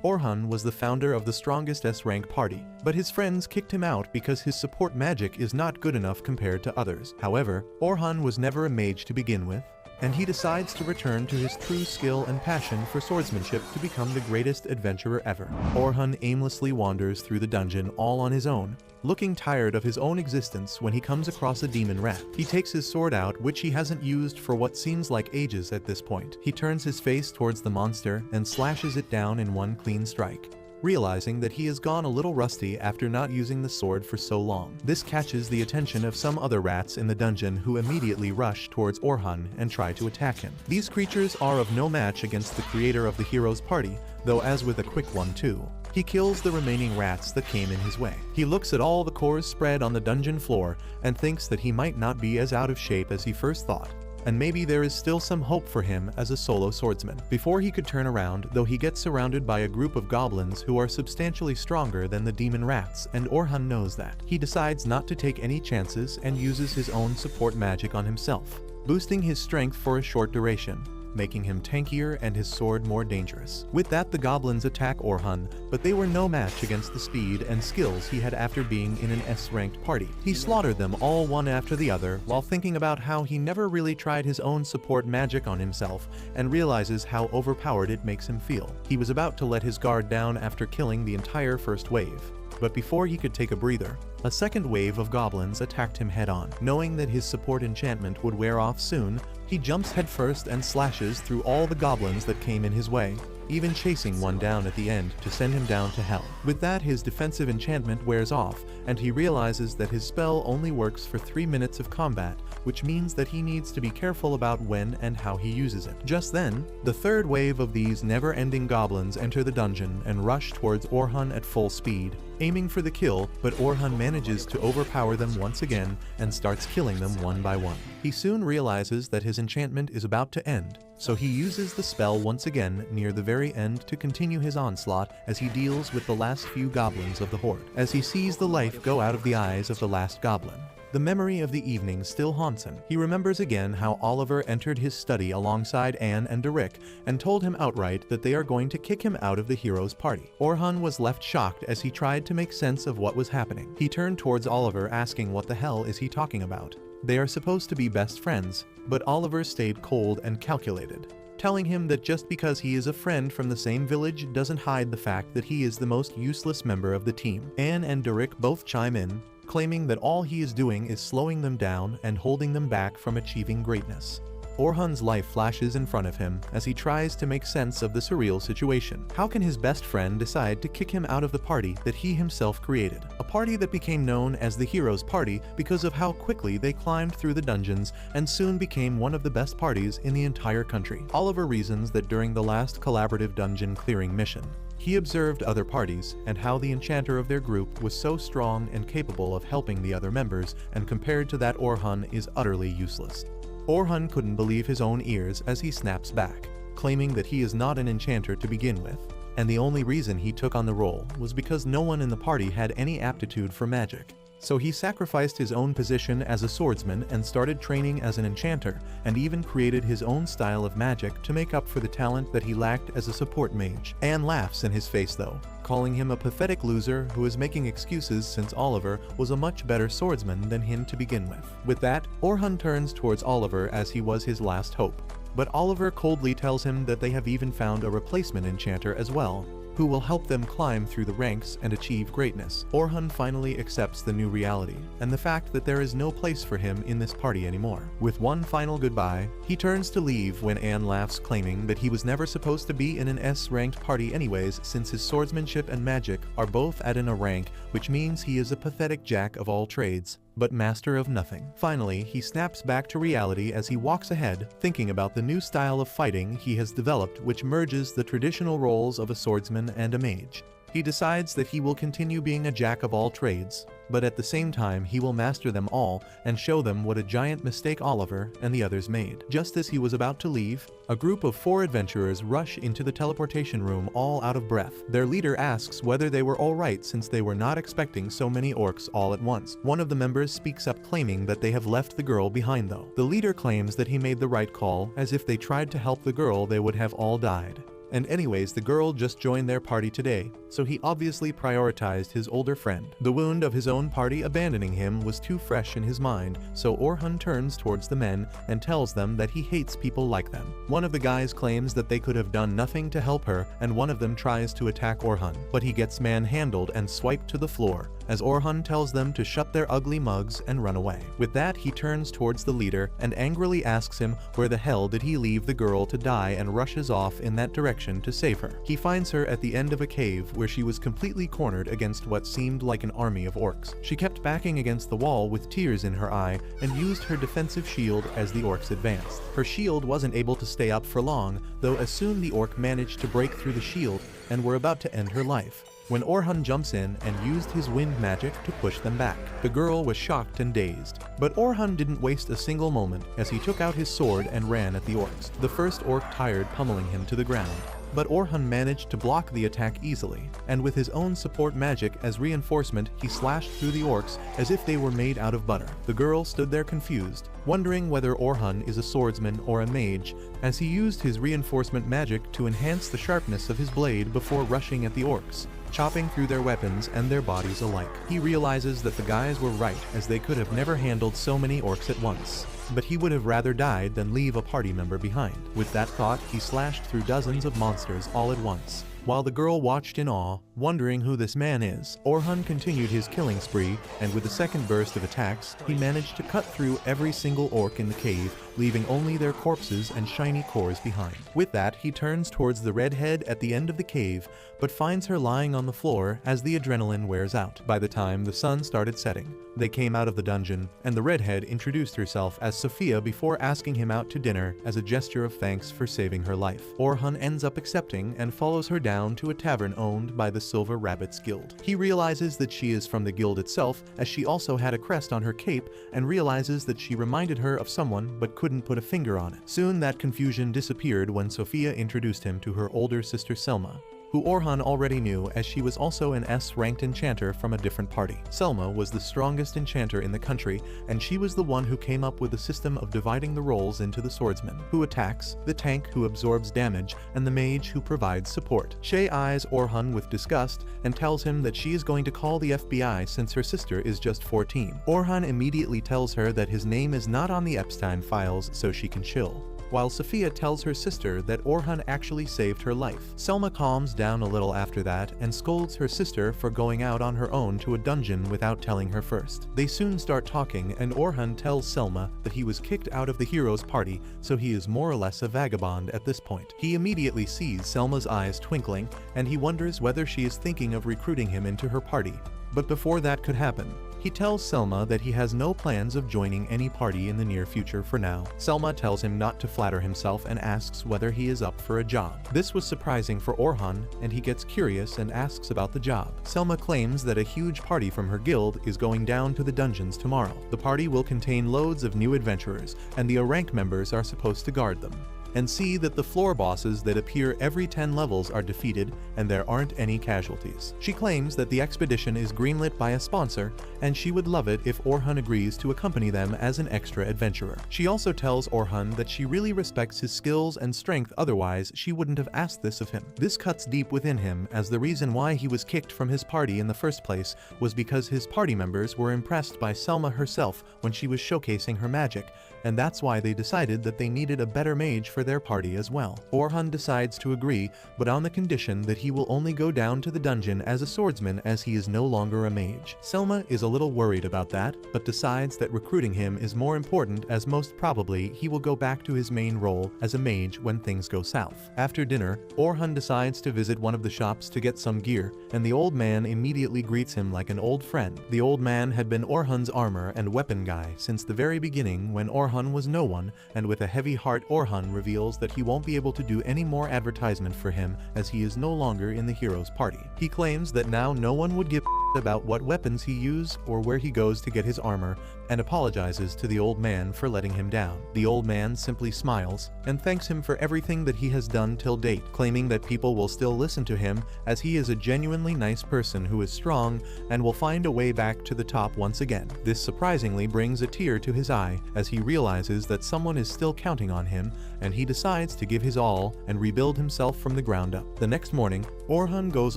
Orhun was the founder of the strongest S-rank party, but his friends kicked him out because his support magic is not good enough compared to others. However, Orhun was never a mage to begin with, and he decides to return to his true skill and passion for swordsmanship to become the greatest adventurer ever. Orhun aimlessly wanders through the dungeon all on his own, looking tired of his own existence when he comes across a demon rat. He takes his sword out, which he hasn't used for what seems like ages at this point. He turns his face towards the monster and slashes it down in one clean strike, realizing that he has gone a little rusty after not using the sword for so long. This catches the attention of some other rats in the dungeon, who immediately rush towards Orhun and try to attack him. These creatures are of no match against the creator of the hero's party, though as with a quick 1-2. He kills the remaining rats that came in his way. He looks at all the cores spread on the dungeon floor and thinks that he might not be as out of shape as he first thought, and maybe there is still some hope for him as a solo swordsman. Before he could turn around, though, he gets surrounded by a group of goblins who are substantially stronger than the demon rats, and Orhun knows that. He decides not to take any chances and uses his own support magic on himself, boosting his strength for a short duration, making him tankier and his sword more dangerous. With that, the goblins attack Orhun, but they were no match against the speed and skills he had after being in an S-ranked party. He slaughtered them all one after the other while thinking about how he never really tried his own support magic on himself and realizes how overpowered it makes him feel. He was about to let his guard down after killing the entire first wave, but before he could take a breather, a second wave of goblins attacked him head-on. Knowing that his support enchantment would wear off soon, he jumps headfirst and slashes through all the goblins that came in his way, even chasing one down at the end to send him down to hell. With that, his defensive enchantment wears off, and he realizes that his spell only works for 3 minutes of combat, which means that he needs to be careful about when and how he uses it. Just then, the third wave of these never-ending goblins enter the dungeon and rush towards Orhun at full speed, aiming for the kill, but Orhun manages to overpower them once again and starts killing them one by one. He soon realizes that his enchantment is about to end, so he uses the spell once again near the very end to continue his onslaught as he deals with the last few goblins of the horde. As he sees the life go out of the eyes of the last goblin, the memory of the evening still haunts him. He remembers again how Oliver entered his study alongside Anne and Derek and told him outright that they are going to kick him out of the hero's party. Orhun was left shocked as he tried to make sense of what was happening. He turned towards Oliver, asking what the hell is he talking about. They are supposed to be best friends, but Oliver stayed cold and calculated, telling him that just because he is a friend from the same village doesn't hide the fact that he is the most useless member of the team. Anne and Derek both chime in, claiming that all he is doing is slowing them down and holding them back from achieving greatness. Orhun's life flashes in front of him as he tries to make sense of the surreal situation. How can his best friend decide to kick him out of the party that he himself created? A party that became known as the Hero's Party because of how quickly they climbed through the dungeons and soon became one of the best parties in the entire country. Oliver reasons that during the last collaborative dungeon clearing mission, he observed other parties and how the enchanter of their group was so strong and capable of helping the other members, and compared to that, Orhun is utterly useless. Orhun couldn't believe his own ears as he snaps back, claiming that he is not an enchanter to begin with, and the only reason he took on the role was because no one in the party had any aptitude for magic. So he sacrificed his own position as a swordsman and started training as an enchanter, and even created his own style of magic to make up for the talent that he lacked as a support mage. Anne laughs in his face though, calling him a pathetic loser who is making excuses since Oliver was a much better swordsman than him to begin with. With that, Orhun turns towards Oliver as he was his last hope, but Oliver coldly tells him that they have even found a replacement enchanter as well, who will help them climb through the ranks and achieve greatness. Orhun finally accepts the new reality and the fact that there is no place for him in this party anymore. With one final goodbye, he turns to leave when Anne laughs, claiming that he was never supposed to be in an S-ranked party anyways, since his swordsmanship and magic are both at an A rank, which means he is a pathetic jack of all trades, but master of nothing. Finally, he snaps back to reality as he walks ahead, thinking about the new style of fighting he has developed, which merges the traditional roles of a swordsman and a mage. He decides that he will continue being a jack of all trades, but at the same time he will master them all and show them what a giant mistake Oliver and the others made. Just as he was about to leave, a group of 4 adventurers rush into the teleportation room all out of breath. Their leader asks whether they were alright since they were not expecting so many orcs all at once. One of the members speaks up, claiming that they have left the girl behind though. The leader claims that he made the right call, as if they tried to help the girl they would have all died. And anyways, the girl just joined their party today, so he obviously prioritized his older friend. The wound of his own party abandoning him was too fresh in his mind, so Orhun turns towards the men and tells them that he hates people like them. One of the guys claims that they could have done nothing to help her, and one of them tries to attack Orhun, but he gets manhandled and swiped to the floor, as Orhun tells them to shut their ugly mugs and run away. With that, he turns towards the leader and angrily asks him where the hell did he leave the girl to die, and rushes off in that direction to save her. He finds her at the end of a cave where she was completely cornered against what seemed like an army of orcs. She kept backing against the wall with tears in her eye and used her defensive shield as the orcs advanced. Her shield wasn't able to stay up for long, though as soon the orc managed to break through the shield and were about to end her life, when Orhun jumps in and used his wind magic to push them back. The girl was shocked and dazed, but Orhun didn't waste a single moment as he took out his sword and ran at the orcs. The first orc tired, pummeling him to the ground, but Orhun managed to block the attack easily, and with his own support magic as reinforcement, he slashed through the orcs as if they were made out of butter. The girl stood there confused, wondering whether Orhun is a swordsman or a mage, as he used his reinforcement magic to enhance the sharpness of his blade before rushing at the orcs, chopping through their weapons and their bodies alike. He realizes that the guys were right, as they could have never handled so many orcs at once, but he would have rather died than leave a party member behind. With that thought, he slashed through dozens of monsters all at once. While the girl watched in awe, wondering who this man is, Orhun continued his killing spree, and with a second burst of attacks, he managed to cut through every single orc in the cave, leaving only their corpses and shiny cores behind. With that, he turns towards the redhead at the end of the cave, but finds her lying on the floor as the adrenaline wears out. By the time the sun started setting, they came out of the dungeon, and the redhead introduced herself as Sophia before asking him out to dinner as a gesture of thanks for saving her life. Orhun ends up accepting and follows her down to a tavern owned by the Silver Rabbits Guild. He realizes that she is from the guild itself, as she also had a crest on her cape, and realizes that she reminded her of someone but couldn't put a finger on it. Soon that confusion disappeared when Sophia introduced him to her older sister Selma, who Orhun already knew, as she was also an S-ranked enchanter from a different party. Selma was the strongest enchanter in the country, and she was the one who came up with the system of dividing the roles into the swordsman, who attacks, the tank who absorbs damage, and the mage who provides support. Shay eyes Orhun with disgust and tells him that she is going to call the FBI since her sister is just 14. Orhun immediately tells her that his name is not on the Epstein files, so she can chill, while Sophia tells her sister that Orhun actually saved her life. Selma calms down a little after that and scolds her sister for going out on her own to a dungeon without telling her first. They soon start talking, and Orhun tells Selma that he was kicked out of the hero's party, so he is more or less a vagabond at this point. He immediately sees Selma's eyes twinkling, and he wonders whether she is thinking of recruiting him into her party. But before that could happen, he tells Selma that he has no plans of joining any party in the near future for now. Selma tells him not to flatter himself and asks whether he is up for a job. This was surprising for Orhun, and he gets curious and asks about the job. Selma claims that a huge party from her guild is going down to the dungeons tomorrow. The party will contain loads of new adventurers, and the rank members are supposed to guard them and see that the floor bosses that appear every 10 levels are defeated and there aren't any casualties. She claims that the expedition is greenlit by a sponsor, and she would love it if Orhun agrees to accompany them as an extra adventurer. She also tells Orhun that she really respects his skills and strength, otherwise she wouldn't have asked this of him. This cuts deep within him, as the reason why he was kicked from his party in the first place was because his party members were impressed by Selma herself when she was showcasing her magic, and that's why they decided that they needed a better mage for their party as well. Orhun decides to agree, but on the condition that he will only go down to the dungeon as a swordsman, as he is no longer a mage. Selma is a little worried about that, but decides that recruiting him is more important, as most probably he will go back to his main role as a mage when things go south. After dinner, Orhun decides to visit one of the shops to get some gear, and the old man immediately greets him like an old friend. The old man had been Orhun's armor and weapon guy since the very beginning, when Orhun was no one, and with a heavy heart Orhun reveals that he won't be able to do any more advertisement for him, as he is no longer in the hero's party. He claims that now no one would give about what weapons he uses or where he goes to get his armor, and apologizes to the old man for letting him down. The old man simply smiles and thanks him for everything that he has done till date, claiming that people will still listen to him as he is a genuinely nice person who is strong and will find a way back to the top once again. This surprisingly brings a tear to his eye as he realizes that someone is still counting on him, and he decides to give his all and rebuild himself from the ground up. The next morning, Orhun goes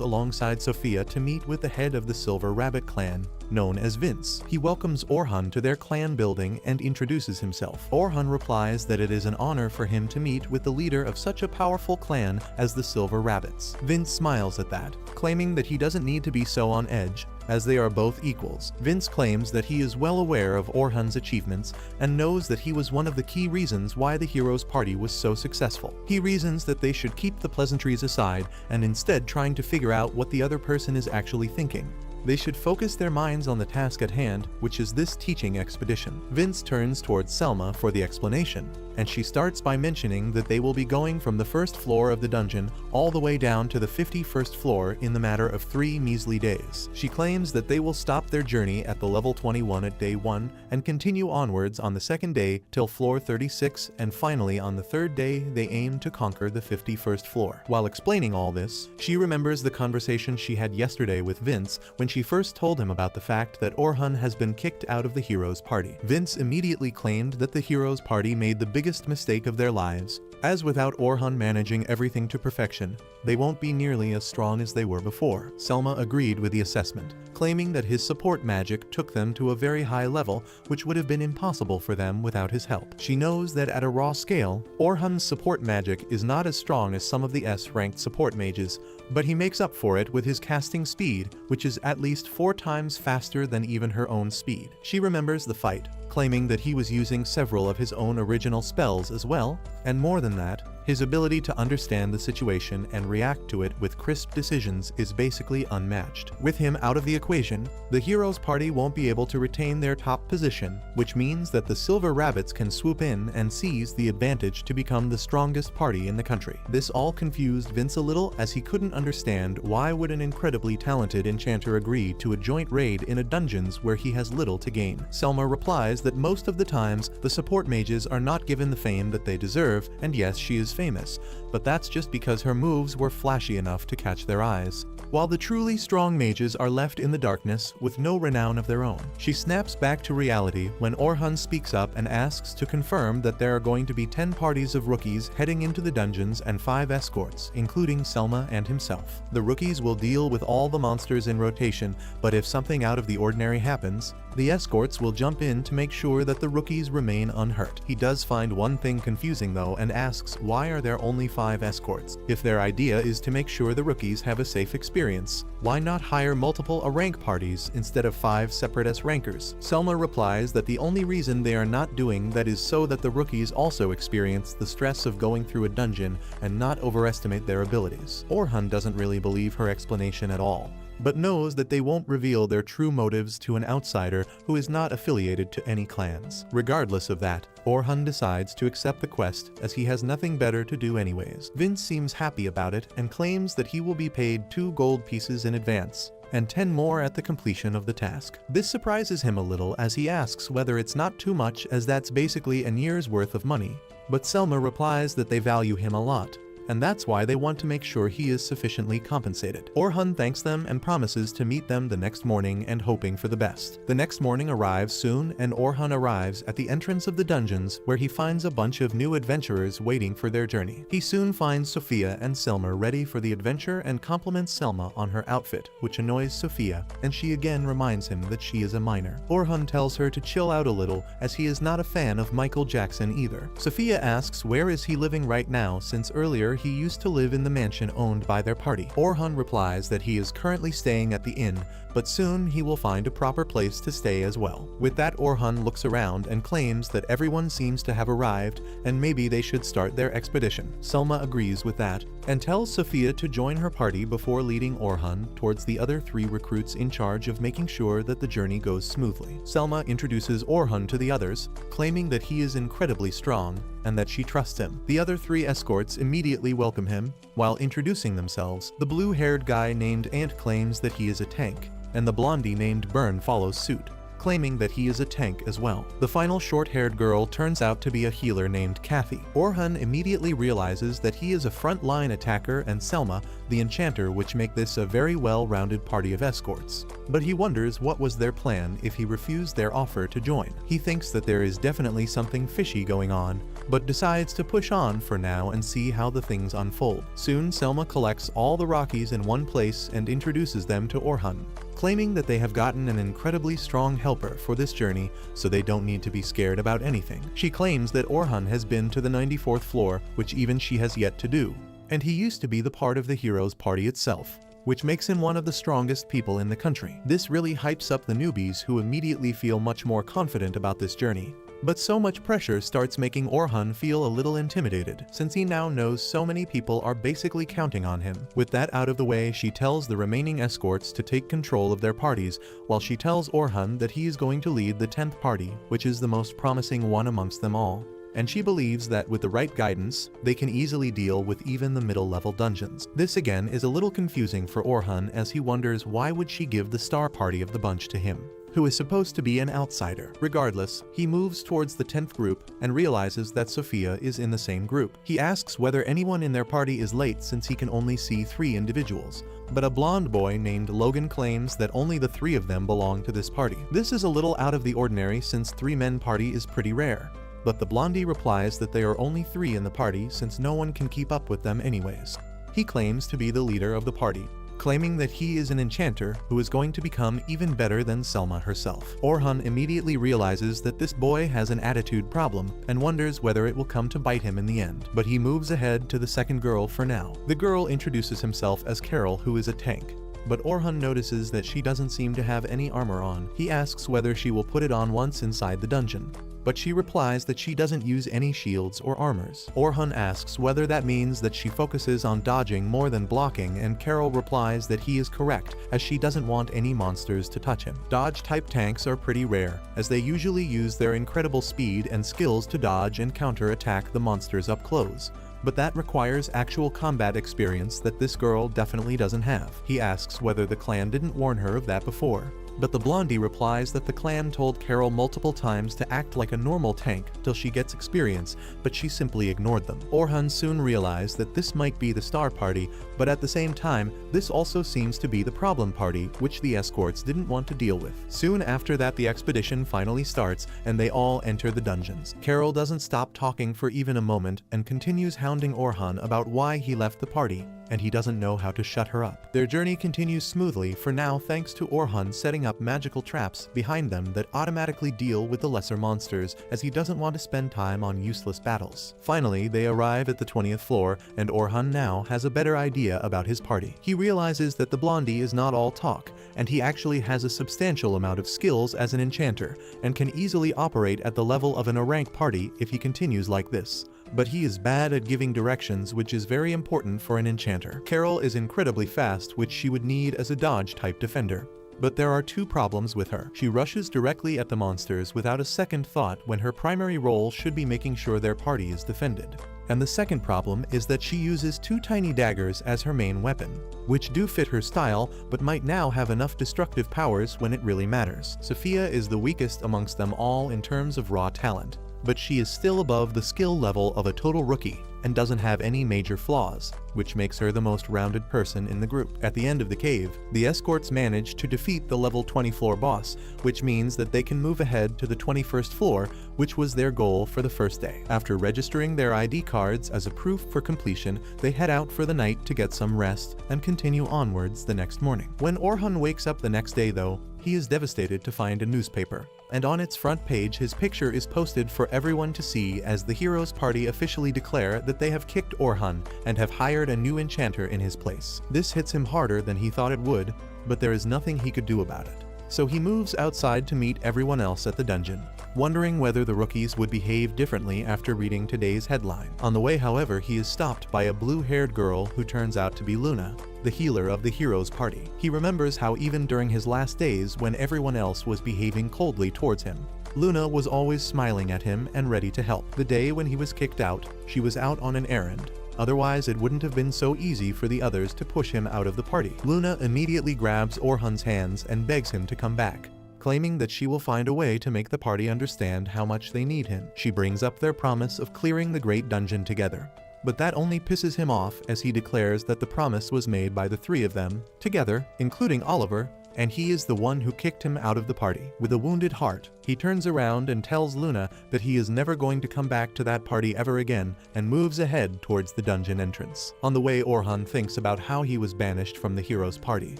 alongside Sophia to meet with the head of the Silver Rabbit clan, known as Vince. He welcomes Orhun to their clan building and introduces himself. Orhun replies that it is an honor for him to meet with the leader of such a powerful clan as the Silver Rabbits. Vince smiles at that, claiming that he doesn't need to be so on edge, as they are both equals. Vince claims that he is well aware of Orhun's achievements and knows that he was one of the key reasons why the heroes' party was so successful. He reasons that they should keep the pleasantries aside and instead trying to figure out what the other person is actually thinking. They should focus their minds on the task at hand, which is this teaching expedition. Vince turns towards Selma for the explanation, and she starts by mentioning that they will be going from the first floor of the dungeon all the way down to the 51st floor in the matter of 3 measly days. She claims that they will stop their journey at the level 21 at day 1 and continue onwards on the second day till floor 36, and finally on the third day they aim to conquer the 51st floor. While explaining all this, she remembers the conversation she had yesterday with Vince when she first told him about the fact that Orhun has been kicked out of the heroes' party. Vince immediately claimed that the heroes' party made the biggest mistake of their lives, as without Orhun managing everything to perfection, they won't be nearly as strong as they were before. Selma agreed with the assessment, claiming that his support magic took them to a very high level, which would have been impossible for them without his help. She knows that at a raw scale, Orhun's support magic is not as strong as some of the S-ranked support mages, but he makes up for it with his casting speed, which is at least 4 times faster than even her own speed. She remembers the fight, claiming that he was using several of his own original spells as well, and more than that, his ability to understand the situation and react to it with crisp decisions is basically unmatched. With him out of the equation, the heroes' party won't be able to retain their top position, which means that the Silver Rabbits can swoop in and seize the advantage to become the strongest party in the country. This all confused Vince a little, as he couldn't understand why would an incredibly talented enchanter agree to a joint raid in a dungeons where he has little to gain. Selma replies that most of the times the support mages are not given the fame that they deserve, and yes, she is famous, but that's just because her moves were flashy enough to catch their eyes, while the truly strong mages are left in the darkness with no renown of their own. She snaps back to reality when Orhun speaks up and asks to confirm that there are going to be 10 parties of rookies heading into the dungeons and 5 escorts, including Selma and himself. The rookies will deal with all the monsters in rotation, but if something out of the ordinary happens, the escorts will jump in to make sure that the rookies remain unhurt. He does find one thing confusing though, and asks why are there only 5 escorts? If their idea is to make sure the rookies have a safe experience, why not hire multiple A-rank parties instead of 5 separate S-rankers? Selma replies that the only reason they are not doing that is so that the rookies also experience the stress of going through a dungeon and not overestimate their abilities. Orhun doesn't really believe her explanation at all, but knows that they won't reveal their true motives to an outsider who is not affiliated to any clans. Regardless of that, Orhun decides to accept the quest as he has nothing better to do anyways. Vince seems happy about it and claims that he will be paid 2 gold pieces in advance, and 10 more at the completion of the task. This surprises him a little as he asks whether it's not too much, as that's basically a year's worth of money, but Selma replies that they value him a lot, and that's why they want to make sure he is sufficiently compensated. Orhun thanks them and promises to meet them the next morning, and hoping for the best. The next morning arrives soon, and Orhun arrives at the entrance of the dungeons, where he finds a bunch of new adventurers waiting for their journey. He soon finds Sophia and Selma ready for the adventure and compliments Selma on her outfit, which annoys Sophia, and she again reminds him that she is a minor. Orhun tells her to chill out a little, as he is not a fan of Michael Jackson either. Sophia asks where is he living right now, since earlier he used to live in the mansion owned by their party. Orhun replies that he is currently staying at the inn, but soon he will find a proper place to stay as well. With that, Orhun looks around and claims that everyone seems to have arrived and maybe they should start their expedition. Selma agrees with that and tells Sophia to join her party before leading Orhun towards the other 3 recruits in charge of making sure that the journey goes smoothly. Selma introduces Orhun to the others, claiming that he is incredibly strong and that she trusts him. The other 3 escorts immediately welcome him. While introducing themselves, the blue-haired guy named Ant claims that he is a tank, and the blondie named Burn follows suit, claiming that he is a tank as well. The final short-haired girl turns out to be a healer named Kathy. Orhun immediately realizes that he is a front-line attacker and Selma, the enchanter, which make this a very well-rounded party of escorts. But he wonders what was their plan if he refused their offer to join. He thinks that there is definitely something fishy going on, but decides to push on for now and see how the things unfold. Soon Selma collects all the Rockies in one place and introduces them to Orhun, claiming that they have gotten an incredibly strong helper for this journey, so they don't need to be scared about anything. She claims that Orhun has been to the 94th floor, which even she has yet to do, and he used to be the part of the heroes party itself, which makes him one of the strongest people in the country. This really hypes up the newbies, who immediately feel much more confident about this journey. But so much pressure starts making Orhun feel a little intimidated, since he now knows so many people are basically counting on him. With that out of the way, she tells the remaining escorts to take control of their parties, while she tells Orhun that he is going to lead the 10th party, which is the most promising one amongst them all. And she believes that with the right guidance, they can easily deal with even the middle-level dungeons. This again is a little confusing for Orhun, as he wonders why would she give the star party of the bunch to him, who is supposed to be an outsider. Regardless, he moves towards the 10th group and realizes that Sophia is in the same group. He asks whether anyone in their party is late, since he can only see 3 individuals, but a blonde boy named Logan claims that only the 3 of them belong to this party. This is a little out of the ordinary, since 3-man party is pretty rare, but the blondie replies that there are only 3 in the party since no one can keep up with them anyways. He claims to be the leader of the party, claiming that he is an enchanter who is going to become even better than Selma herself. Orhun immediately realizes that this boy has an attitude problem and wonders whether it will come to bite him in the end, but he moves ahead to the second girl for now. The girl introduces himself as Carol, who is a tank, but Orhun notices that she doesn't seem to have any armor on. He asks whether she will put it on once inside the dungeon, but she replies that she doesn't use any shields or armors. Orhun asks whether that means that she focuses on dodging more than blocking, and Carol replies that he is correct, as she doesn't want any monsters to touch him. Dodge-type tanks are pretty rare, as they usually use their incredible speed and skills to dodge and counter-attack the monsters up close, but that requires actual combat experience that this girl definitely doesn't have. He asks whether the clan didn't warn her of that before, but the blondie replies that the clan told Carol multiple times to act like a normal tank till she gets experience, but she simply ignored them. Orhun soon realized that this might be the star party, but at the same time, this also seems to be the problem party, which the escorts didn't want to deal with. Soon after that, the expedition finally starts, and they all enter the dungeons. Carol doesn't stop talking for even a moment and continues hounding Orhun about why he left the party, and he doesn't know how to shut her up. Their journey continues smoothly for now, thanks to Orhun setting up magical traps behind them that automatically deal with the lesser monsters, as he doesn't want to spend time on useless battles. Finally, they arrive at the 20th floor, and Orhun now has a better idea about his party. He realizes that the blondie is not all talk, and he actually has a substantial amount of skills as an enchanter, and can easily operate at the level of an A-rank party if he continues like this. But he is bad at giving directions, which is very important for an enchanter. Carol is incredibly fast, which she would need as a dodge-type defender. But there are 2 problems with her. She rushes directly at the monsters without a second thought, when her primary role should be making sure their party is defended. And the second problem is that she uses 2 tiny daggers as her main weapon, which do fit her style, but might now have enough destructive powers when it really matters. Sophia is the weakest amongst them all in terms of raw talent, but she is still above the skill level of a total rookie and doesn't have any major flaws, which makes her the most rounded person in the group. At the end of the cave, the escorts manage to defeat the level 20 floor boss, which means that they can move ahead to the 21st floor, which was their goal for the first day. After registering their ID cards as a proof for completion, they head out for the night to get some rest and continue onwards the next morning. When Orhun wakes up the next day though, he is devastated to find a newspaper, and on its front page his picture is posted for everyone to see, as the heroes party officially declare that they have kicked Orhun and have hired a new enchanter in his place. This hits him harder than he thought it would, but there is nothing he could do about it. So he moves outside to meet everyone else at the dungeon, wondering whether the rookies would behave differently after reading today's headline. On the way, however, he is stopped by a blue-haired girl who turns out to be Luna, the healer of the heroes party. He remembers how even during his last days, when everyone else was behaving coldly towards him, Luna was always smiling at him and ready to help. The day when he was kicked out, she was out on an errand, otherwise it wouldn't have been so easy for the others to push him out of the party. Luna immediately grabs Orhun's hands and begs him to come back, claiming that she will find a way to make the party understand how much they need him. She brings up their promise of clearing the Great Dungeon together, but that only pisses him off as he declares that the promise was made by the three of them, together, including Oliver, and he is the one who kicked him out of the party. With a wounded heart, he turns around and tells Luna that he is never going to come back to that party ever again and moves ahead towards the dungeon entrance. On the way, Orhun thinks about how he was banished from the heroes' party,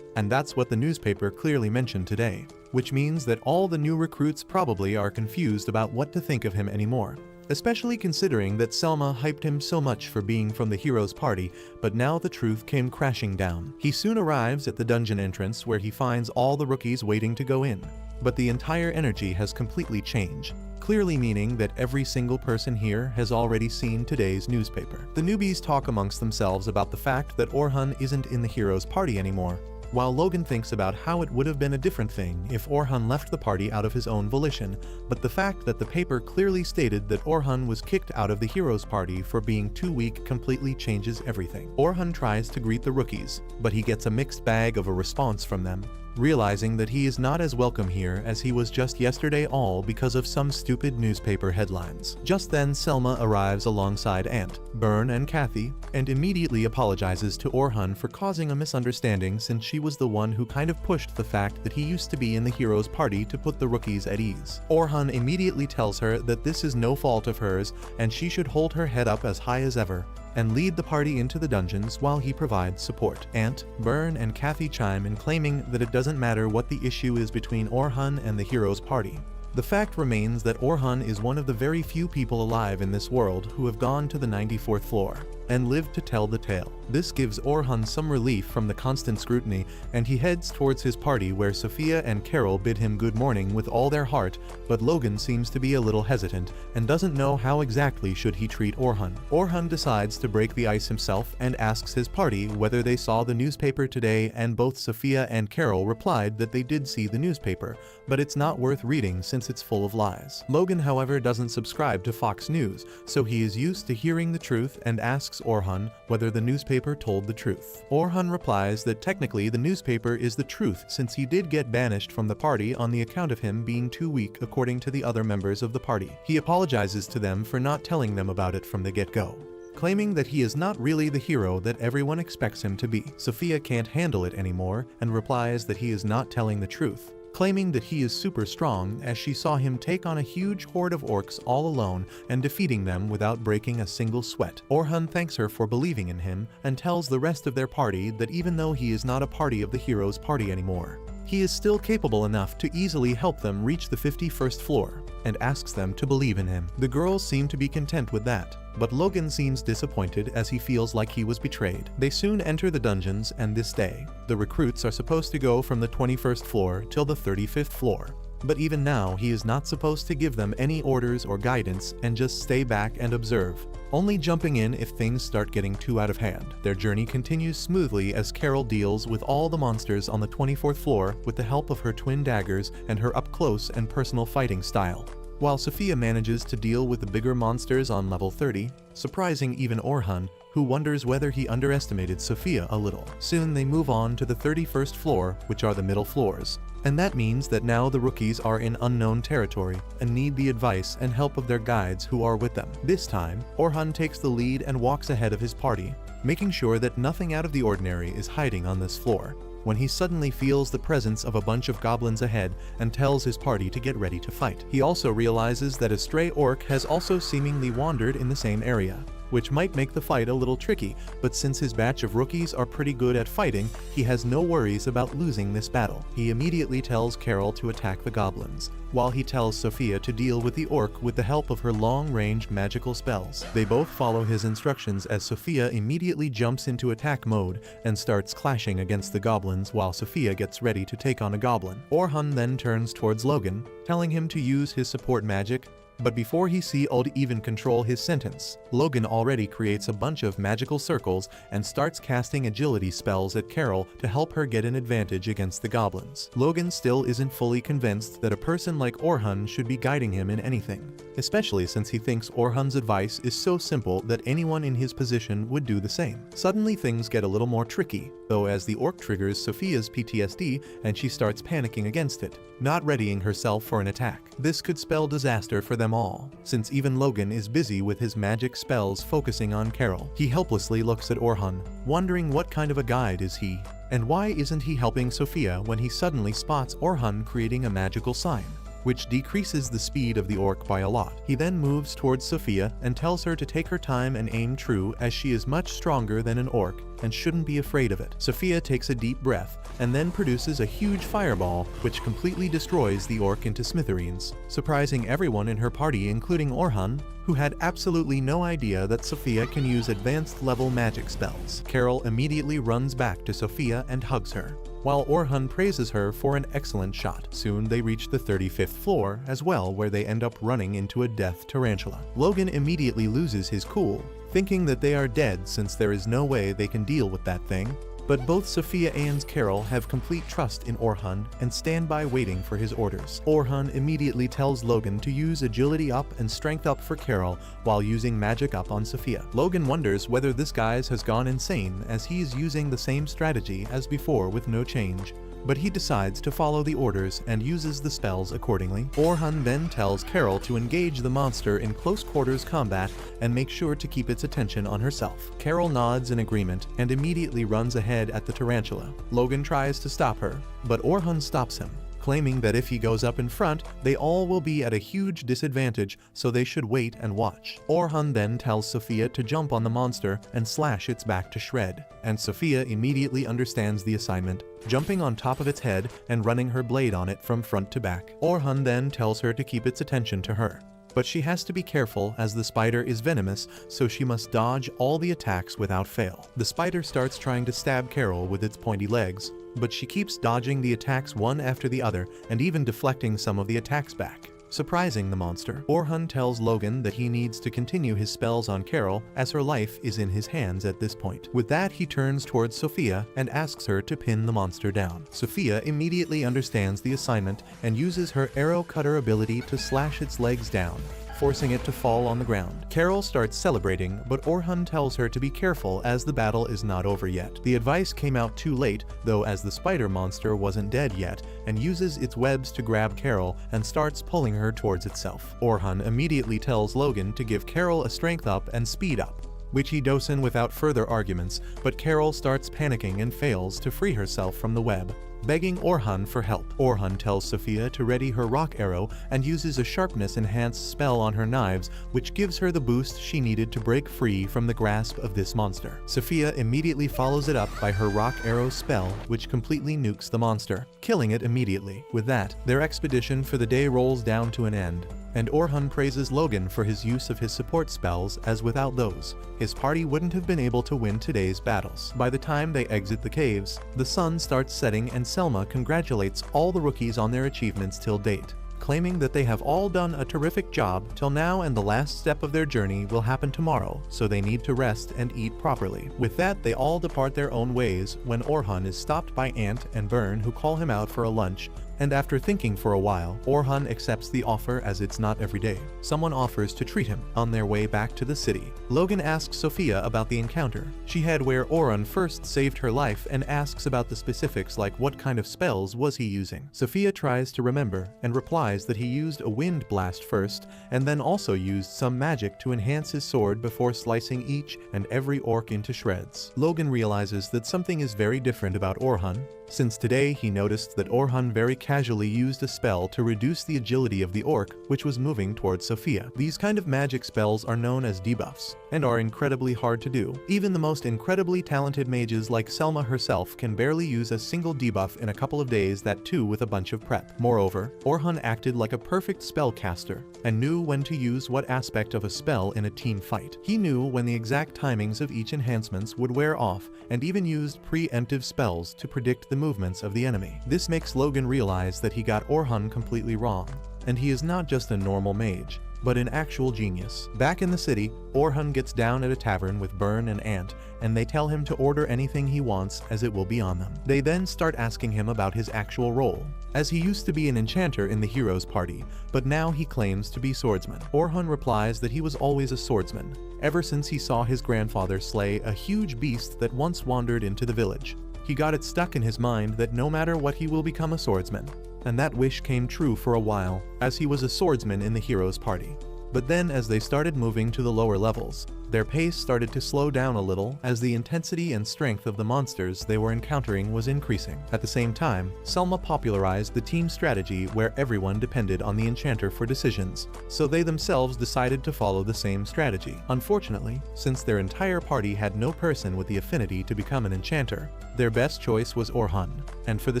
and that's what the newspaper clearly mentioned today, which means that all the new recruits probably are confused about what to think of him anymore. Especially considering that Selma hyped him so much for being from the heroes' party, but now the truth came crashing down. He soon arrives at the dungeon entrance where he finds all the rookies waiting to go in, but the entire energy has completely changed, clearly meaning that every single person here has already seen today's newspaper. The newbies talk amongst themselves about the fact that Orhun isn't in the heroes' party anymore, while Logan thinks about how it would have been a different thing if Orhun left the party out of his own volition, but the fact that the paper clearly stated that Orhun was kicked out of the heroes' party for being too weak completely changes everything. Orhun tries to greet the rookies, but he gets a mixed bag of a response from them, realizing that he is not as welcome here as he was just yesterday, all because of some stupid newspaper headlines. Just then, Selma arrives alongside Ant, Byrne, and Kathy, and immediately apologizes to Orhun for causing a misunderstanding, since she was the one who kind of pushed the fact that he used to be in the heroes' party to put the rookies at ease. Orhun immediately tells her that this is no fault of hers and she should hold her head up as high as ever and lead the party into the dungeons while he provides support. Ant, Byrne, and Kathy chime in, claiming that it doesn't matter what the issue is between Orhun and the heroes' party. The fact remains that Orhun is one of the very few people alive in this world who have gone to the 94th floor and lived to tell the tale. This gives Orhun some relief from the constant scrutiny, and he heads towards his party where Sophia and Carol bid him good morning with all their heart, but Logan seems to be a little hesitant and doesn't know how exactly should he treat Orhun. Orhun decides to break the ice himself and asks his party whether they saw the newspaper today, and both Sophia and Carol replied that they did see the newspaper, but it's not worth reading since it's full of lies. Logan, however, doesn't subscribe to Fox News, so he is used to hearing the truth and asks Orhun whether the newspaper told the truth. Orhun replies that technically the newspaper is the truth, since he did get banished from the party on the account of him being too weak according to the other members of the party. He apologizes to them for not telling them about it from the get-go, claiming that he is not really the hero that everyone expects him to be. Sophia can't handle it anymore and replies that he is not telling the truth, claiming that he is super strong as she saw him take on a huge horde of orcs all alone and defeating them without breaking a single sweat. Orhun thanks her for believing in him and tells the rest of their party that even though he is not a party of the heroes' party anymore, he is still capable enough to easily help them reach the 51st floor, and asks them to believe in him. The girls seem to be content with that, but Logan seems disappointed as he feels like he was betrayed. They soon enter the dungeons, and this day, the recruits are supposed to go from the 21st floor till the 35th floor. But even now, he is not supposed to give them any orders or guidance and just stay back and observe, only jumping in if things start getting too out of hand. Their journey continues smoothly as Carol deals with all the monsters on the 24th floor with the help of her twin daggers and her up-close and personal fighting style, while Sophia manages to deal with the bigger monsters on level 30, surprising even Orhun, who wonders whether he underestimated Sophia a little. Soon they move on to the 31st floor, which are the middle floors, and that means that now the rookies are in unknown territory and need the advice and help of their guides who are with them. This time, Orhun takes the lead and walks ahead of his party, making sure that nothing out of the ordinary is hiding on this floor, when he suddenly feels the presence of a bunch of goblins ahead and tells his party to get ready to fight. He also realizes that a stray orc has also seemingly wandered in the same area, which might make the fight a little tricky, but since his batch of rookies are pretty good at fighting, he has no worries about losing this battle. He immediately tells Carol to attack the goblins, while he tells Sophia to deal with the orc with the help of her long-range magical spells. They both follow his instructions as Sophia immediately jumps into attack mode and starts clashing against the goblins while Sophia gets ready to take on a goblin. Orhun then turns towards Logan, telling him to use his support magic, But before he could even control his sentence, Logan already creates a bunch of magical circles and starts casting agility spells at Carol to help her get an advantage against the goblins. Logan still isn't fully convinced that a person like Orhun should be guiding him in anything, especially since he thinks Orhun's advice is so simple that anyone in his position would do the same. Suddenly things get a little more tricky, though, as the orc triggers Sophia's PTSD and she starts panicking against it, not readying herself for an attack. This could spell disaster for them all, since even Logan is busy with his magic spells focusing on Carol. He helplessly looks at Orhun, wondering what kind of a guide is he, and why isn't he helping Sophia when he suddenly spots Orhun creating a magical sign, which decreases the speed of the orc by a lot. He then moves towards Sophia and tells her to take her time and aim true, as she is much stronger than an orc and shouldn't be afraid of it. Sophia takes a deep breath and then produces a huge fireball which completely destroys the orc into smithereens, surprising everyone in her party including Orhun, who had absolutely no idea that Sophia can use advanced level magic spells. Carol immediately runs back to Sophia and hugs her, while Orhun praises her for an excellent shot. Soon they reach the 35th floor as well, where they end up running into a death tarantula. Logan immediately loses his cool, thinking that they are dead since there is no way they can deal with that thing. But both Sophia and Carol have complete trust in Orhun and stand by waiting for his orders. Orhun immediately tells Logan to use agility up and strength up for Carol while using magic up on Sophia. Logan wonders whether this guy has gone insane, as he is using the same strategy as before with no change, but he decides to follow the orders and uses the spells accordingly. Orhun then tells Carol to engage the monster in close quarters combat and make sure to keep its attention on herself. Carol nods in agreement and immediately runs ahead at the tarantula. Logan tries to stop her, but Orhun stops him, claiming that if he goes up in front, they all will be at a huge disadvantage, so they should wait and watch. Orhun then tells Sophia to jump on the monster and slash its back to shred, and Sophia immediately understands the assignment, jumping on top of its head and running her blade on it from front to back. Orhun then tells her to keep its attention to her, but she has to be careful as the spider is venomous, so she must dodge all the attacks without fail. The spider starts trying to stab Carol with its pointy legs, but she keeps dodging the attacks one after the other and even deflecting some of the attacks back, surprising the monster. Orhun tells Logan that he needs to continue his spells on Carol, as her life is in his hands at this point. With that, he turns towards Sophia and asks her to pin the monster down. Sophia immediately understands the assignment and uses her arrow cutter ability to slash its legs down, forcing it to fall on the ground. Carol starts celebrating, but Orhun tells her to be careful as the battle is not over yet. The advice came out too late, though, as the spider monster wasn't dead yet and uses its webs to grab Carol and starts pulling her towards itself. Orhun immediately tells Logan to give Carol a strength up and speed up, which he does in without further arguments, but Carol starts panicking and fails to free herself from the web, begging Orhun for help. Orhun tells Sophia to ready her rock arrow and uses a sharpness enhanced spell on her knives, which gives her the boost she needed to break free from the grasp of this monster. Sophia immediately follows it up by her rock arrow spell, which completely nukes the monster, killing it immediately. With that, their expedition for the day rolls down to an end, and Orhun praises Logan for his use of his support spells, as without those, his party wouldn't have been able to win today's battles. By the time they exit the caves, the sun starts setting and Selma congratulates all the rookies on their achievements till date, claiming that they have all done a terrific job till now and the last step of their journey will happen tomorrow, so they need to rest and eat properly. With that, they all depart their own ways when Orhun is stopped by Ant and Byrne, who call him out for a lunch, and after thinking for a while, Orhun accepts the offer, as it's not every day someone offers to treat him. On their way back to the city, Logan asks Sophia about the encounter she had where Orhun first saved her life and asks about the specifics, like what kind of spells was he using. Sophia tries to remember and replies that he used a wind blast first and then also used some magic to enhance his sword before slicing each and every orc into shreds. Logan realizes that something is very different about Orhun, since today he noticed that Orhun very casually used a spell to reduce the agility of the orc, which was moving towards Sophia. These kind of magic spells are known as debuffs, and are incredibly hard to do. Even the most incredibly talented mages like Selma herself can barely use a single debuff in a couple of days, that too with a bunch of prep. Moreover, Orhun acted like a perfect spellcaster, and knew when to use what aspect of a spell in a team fight. He knew when the exact timings of each enhancements would wear off, and even used preemptive spells to predict the movements of the enemy. This makes Logan realize that he got Orhun completely wrong, and he is not just a normal mage, but an actual genius. Back in the city, Orhun gets down at a tavern with Byrne and Ant, and they tell him to order anything he wants as it will be on them. They then start asking him about his actual role, as he used to be an enchanter in the hero's party, but now he claims to be swordsman. Orhun replies that he was always a swordsman, ever since he saw his grandfather slay a huge beast that once wandered into the village. He got it stuck in his mind that no matter what he will become a swordsman, and that wish came true for a while, as he was a swordsman in the hero's party. But then as they started moving to the lower levels, their pace started to slow down a little as the intensity and strength of the monsters they were encountering was increasing. At the same time, Selma popularized the team strategy where everyone depended on the enchanter for decisions, so they themselves decided to follow the same strategy. Unfortunately, since their entire party had no person with the affinity to become an enchanter, their best choice was Orhun, and for the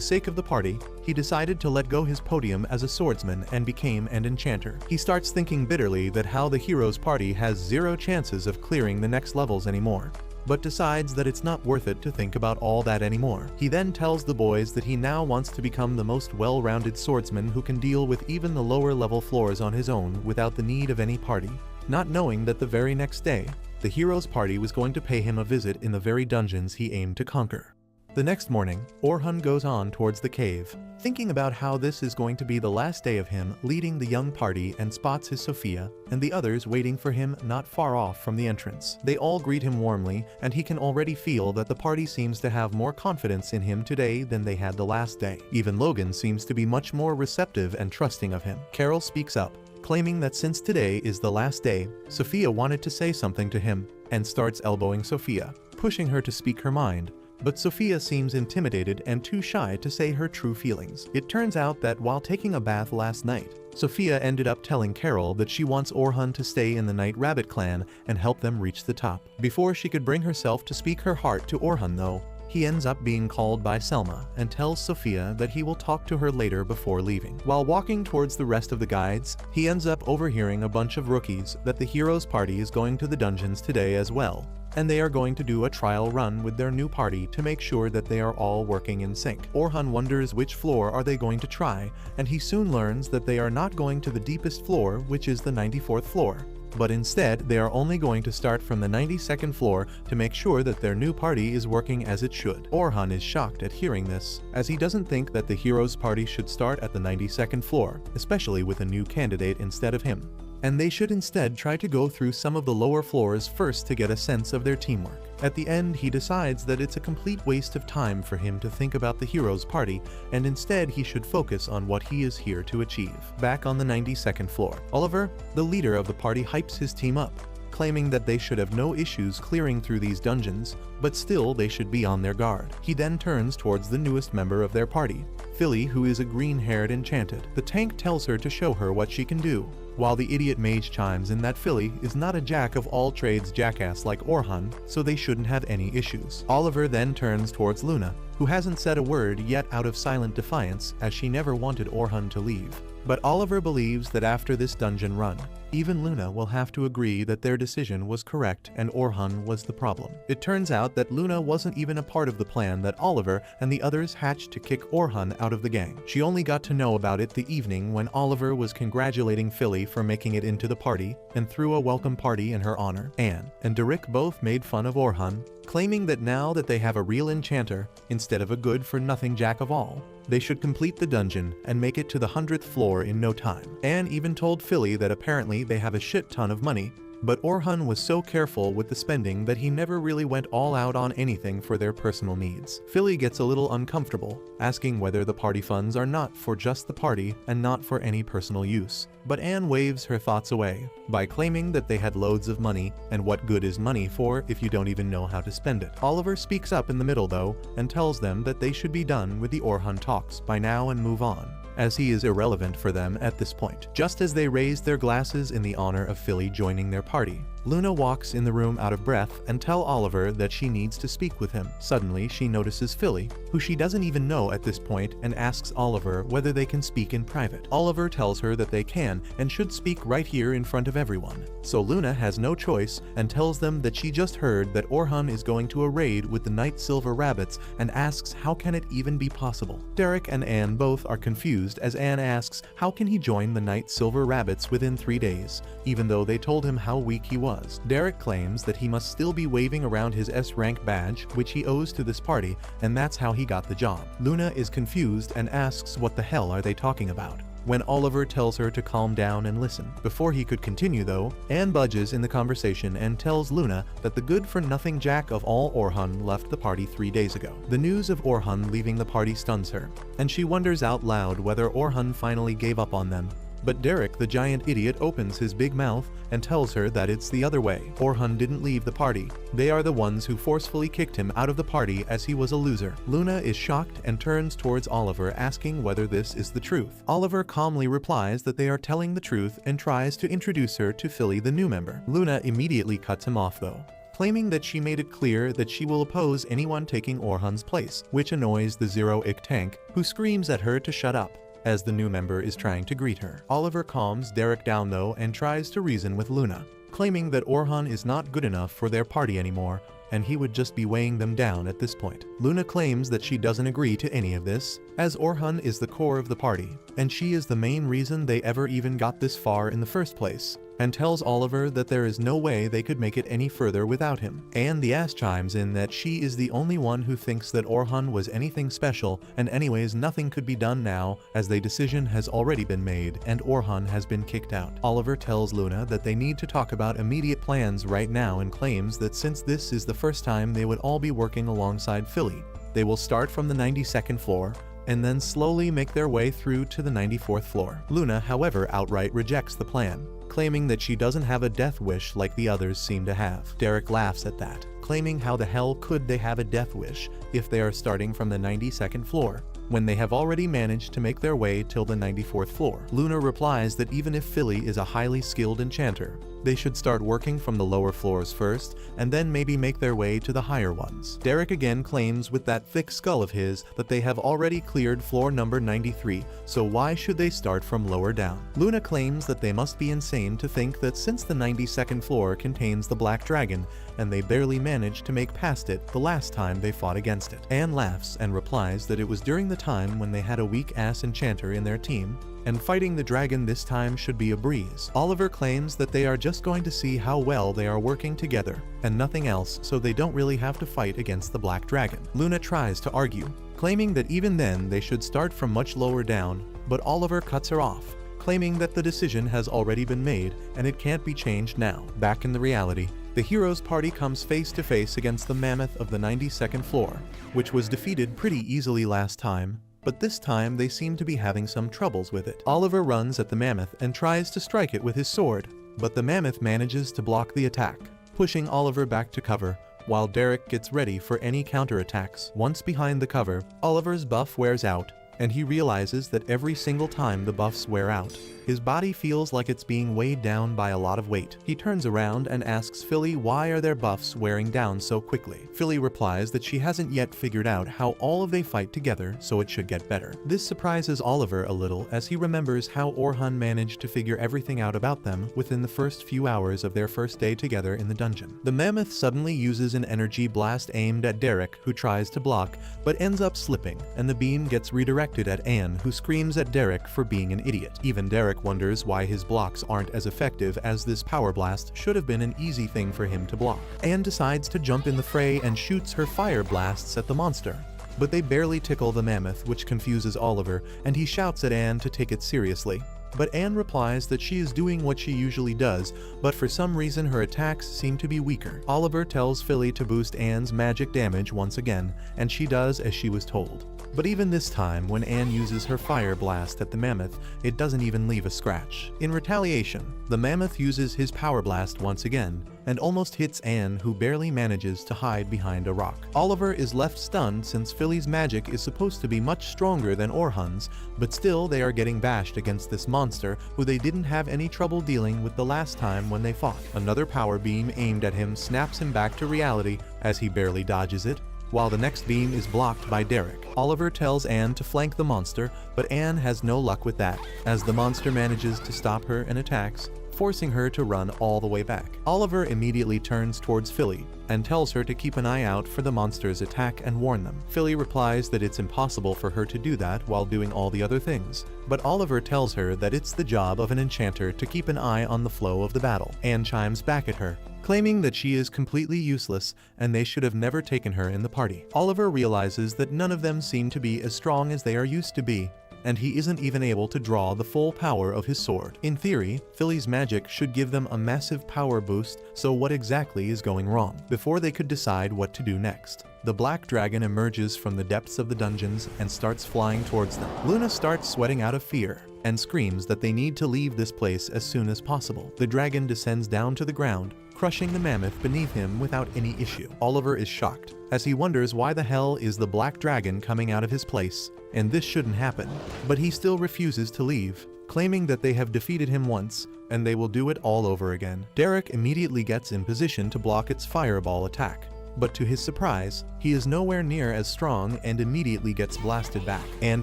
sake of the party, he decided to let go his podium as a swordsman and became an enchanter. He starts thinking bitterly that how the hero's party has zero chances of clearing the next levels anymore, but decides that it's not worth it to think about all that anymore. He then tells the boys that he now wants to become the most well-rounded swordsman who can deal with even the lower level floors on his own without the need of any party, not knowing that the very next day, the hero's party was going to pay him a visit in the very dungeons he aimed to conquer. The next morning, Orhun goes on towards the cave, thinking about how this is going to be the last day of him leading the young party, and spots his Sophia and the others waiting for him not far off from the entrance. They all greet him warmly, and he can already feel that the party seems to have more confidence in him today than they had the last day. Even Logan seems to be much more receptive and trusting of him. Carol speaks up, claiming that since today is the last day, Sophia wanted to say something to him, and starts elbowing Sophia, pushing her to speak her mind. But Sophia seems intimidated and too shy to say her true feelings. It turns out that while taking a bath last night, Sophia ended up telling Carol that she wants Orhun to stay in the Night Rabbit clan and help them reach the top. Before she could bring herself to speak her heart to Orhun though, he ends up being called by Selma and tells Sophia that he will talk to her later before leaving. While walking towards the rest of the guides, he ends up overhearing a bunch of rookies that the hero's party is going to the dungeons today as well, and they are going to do a trial run with their new party to make sure that they are all working in sync. Orhun wonders which floor are they going to try, and he soon learns that they are not going to the deepest floor, which is the 94th floor. But instead, they are only going to start from the 92nd floor to make sure that their new party is working as it should. Orhun is shocked at hearing this, as he doesn't think that the hero's party should start at the 92nd floor, especially with a new candidate instead of him, and they should instead try to go through some of the lower floors first to get a sense of their teamwork. At the end, he decides that it's a complete waste of time for him to think about the hero's party, and instead he should focus on what he is here to achieve. Back on the 92nd floor, Oliver, the leader of the party, hypes his team up, claiming that they should have no issues clearing through these dungeons, but still they should be on their guard. He then turns towards the newest member of their party, Philly, who is a green-haired enchanted. The tank tells her to show her what she can do, while the idiot mage chimes in that Philly is not a jack-of-all-trades jackass like Orhun, so they shouldn't have any issues. Oliver then turns towards Luna, who hasn't said a word yet out of silent defiance, as she never wanted Orhun to leave. But Oliver believes that after this dungeon run, even Luna will have to agree that their decision was correct and Orhun was the problem. It turns out that Luna wasn't even a part of the plan that Oliver and the others hatched to kick Orhun out of the gang. She only got to know about it the evening when Oliver was congratulating Philly for making it into the party and threw a welcome party in her honor. Anne and Derek both made fun of Orhun, claiming that now that they have a real enchanter instead of a good-for-nothing jack-of-all, they should complete the dungeon and make it to the 100th floor in no time. Anne even told Philly that apparently they have a shit ton of money, but Orhun was so careful with the spending that he never really went all out on anything for their personal needs. Philly gets a little uncomfortable, asking whether the party funds are not for just the party and not for any personal use. But Anne waves her thoughts away by claiming that they had loads of money, and what good is money for if you don't even know how to spend it. Oliver speaks up in the middle though and tells them that they should be done with the Orhun talks by now and move on, as he is irrelevant for them at this point. Just as they raise their glasses in the honor of Philly joining their party, Luna walks in the room out of breath and tells Oliver that she needs to speak with him. Suddenly, she notices Philly, who she doesn't even know at this point, and asks Oliver whether they can speak in private. Oliver tells her that they can and should speak right here in front of everyone. So Luna has no choice and tells them that she just heard that Orhun is going to a raid with the Night Silver Rabbits and asks how can it even be possible. Derek and Anne both are confused as Anne asks how can he join the Night Silver Rabbits within 3 days, even though they told him how weak he was. Derek claims that he must still be waving around his S-rank badge, which he owes to this party, and that's how he got the job. Luna is confused and asks what the hell are they talking about, when Oliver tells her to calm down and listen. Before he could continue though, Anne budges in the conversation and tells Luna that the good-for-nothing jack of all Orhun left the party 3 days ago. The news of Orhun leaving the party stuns her, and she wonders out loud whether Orhun finally gave up on them. But Derek, the giant idiot, opens his big mouth and tells her that it's the other way. Orhun didn't leave the party. They are the ones who forcefully kicked him out of the party as he was a loser. Luna is shocked and turns towards Oliver asking whether this is the truth. Oliver calmly replies that they are telling the truth and tries to introduce her to Philly, the new member. Luna immediately cuts him off though, claiming that she made it clear that she will oppose anyone taking Orhun's place, which annoys the Zero-ick tank, who screams at her to shut up as the new member is trying to greet her. Oliver calms Derek down though and tries to reason with Luna, claiming that Orhun is not good enough for their party anymore and he would just be weighing them down at this point. Luna claims that she doesn't agree to any of this, as Orhun is the core of the party, and she is the main reason they ever even got this far in the first place, and tells Oliver that there is no way they could make it any further without him. And the ass chimes in that she is the only one who thinks that Orhun was anything special, and anyways nothing could be done now as the decision has already been made and Orhun has been kicked out. Oliver tells Luna that they need to talk about immediate plans right now and claims that since this is the first time they would all be working alongside Philly, they will start from the 92nd floor and then slowly make their way through to the 94th floor. Luna, however, outright rejects the plan, claiming that she doesn't have a death wish like the others seem to have. Derek laughs at that, claiming how the hell could they have a death wish if they are starting from the 92nd floor, when they have already managed to make their way till the 94th floor. Luna replies that even if Philly is a highly skilled enchanter, they should start working from the lower floors first, and then maybe make their way to the higher ones. Derek again claims with that thick skull of his that they have already cleared floor number 93, so why should they start from lower down? Luna claims that they must be insane to think that since the 92nd floor contains the Black Dragon, and they barely managed to make past it the last time they fought against it. Anne laughs and replies that it was during the time when they had a weak-ass enchanter in their team, and fighting the dragon this time should be a breeze. Oliver claims that they are just going to see how well they are working together, and nothing else, so they don't really have to fight against the Black Dragon. Luna tries to argue, claiming that even then they should start from much lower down, but Oliver cuts her off, claiming that the decision has already been made and it can't be changed now. Back in the reality, the heroes party comes face to face against the mammoth of the 92nd floor, which was defeated pretty easily last time, but this time they seem to be having some troubles with it. Oliver runs at the mammoth and tries to strike it with his sword, but the mammoth manages to block the attack, pushing Oliver back to cover, while Derek gets ready for any counterattacks. Once behind the cover, Oliver's buff wears out, and he realizes that every single time the buffs wear out, his body feels like it's being weighed down by a lot of weight. He turns around and asks Philly why are their buffs wearing down so quickly. Philly replies that she hasn't yet figured out how all of they fight together, so it should get better. This surprises Oliver a little as he remembers how Orhun managed to figure everything out about them within the first few hours of their first day together in the dungeon. The mammoth suddenly uses an energy blast aimed at Derek, who tries to block, but ends up slipping, and the beam gets redirected at Anne, who screams at Derek for being an idiot. Even Derek wonders why his blocks aren't as effective, as this power blast should have been an easy thing for him to block. Anne decides to jump in the fray and shoots her fire blasts at the monster, but they barely tickle the mammoth, which confuses Oliver, and he shouts at Anne to take it seriously. But Anne replies that she is doing what she usually does, but for some reason her attacks seem to be weaker. Oliver tells Philly to boost Anne's magic damage once again, and she does as she was told. But even this time, when Anne uses her fire blast at the mammoth, it doesn't even leave a scratch. In retaliation, the mammoth uses his power blast once again, and almost hits Anne, who barely manages to hide behind a rock. Oliver is left stunned since Philly's magic is supposed to be much stronger than Orhun's, but still they are getting bashed against this monster who they didn't have any trouble dealing with the last time when they fought. Another power beam aimed at him snaps him back to reality as he barely dodges it, while the next beam is blocked by Derek. Oliver tells Anne to flank the monster, but Anne has no luck with that, as the monster manages to stop her and attacks, forcing her to run all the way back. Oliver immediately turns towards Philly and tells her to keep an eye out for the monster's attack and warn them. Philly replies that it's impossible for her to do that while doing all the other things, but Oliver tells her that it's the job of an enchanter to keep an eye on the flow of the battle. Anne chimes back at her, claiming that she is completely useless and they should have never taken her in the party. Oliver realizes that none of them seem to be as strong as they are used to be, and he isn't even able to draw the full power of his sword. In theory, Philly's magic should give them a massive power boost, so what exactly is going wrong? Before they could decide what to do next, the black dragon emerges from the depths of the dungeons and starts flying towards them. Luna starts sweating out of fear and screams that they need to leave this place as soon as possible. The dragon descends down to the ground, crushing the mammoth beneath him without any issue. Oliver is shocked, as he wonders why the hell is the black dragon coming out of his place, and this shouldn't happen. But he still refuses to leave, claiming that they have defeated him once, and they will do it all over again. Derek immediately gets in position to block its fireball attack, but to his surprise, he is nowhere near as strong and immediately gets blasted back. Anne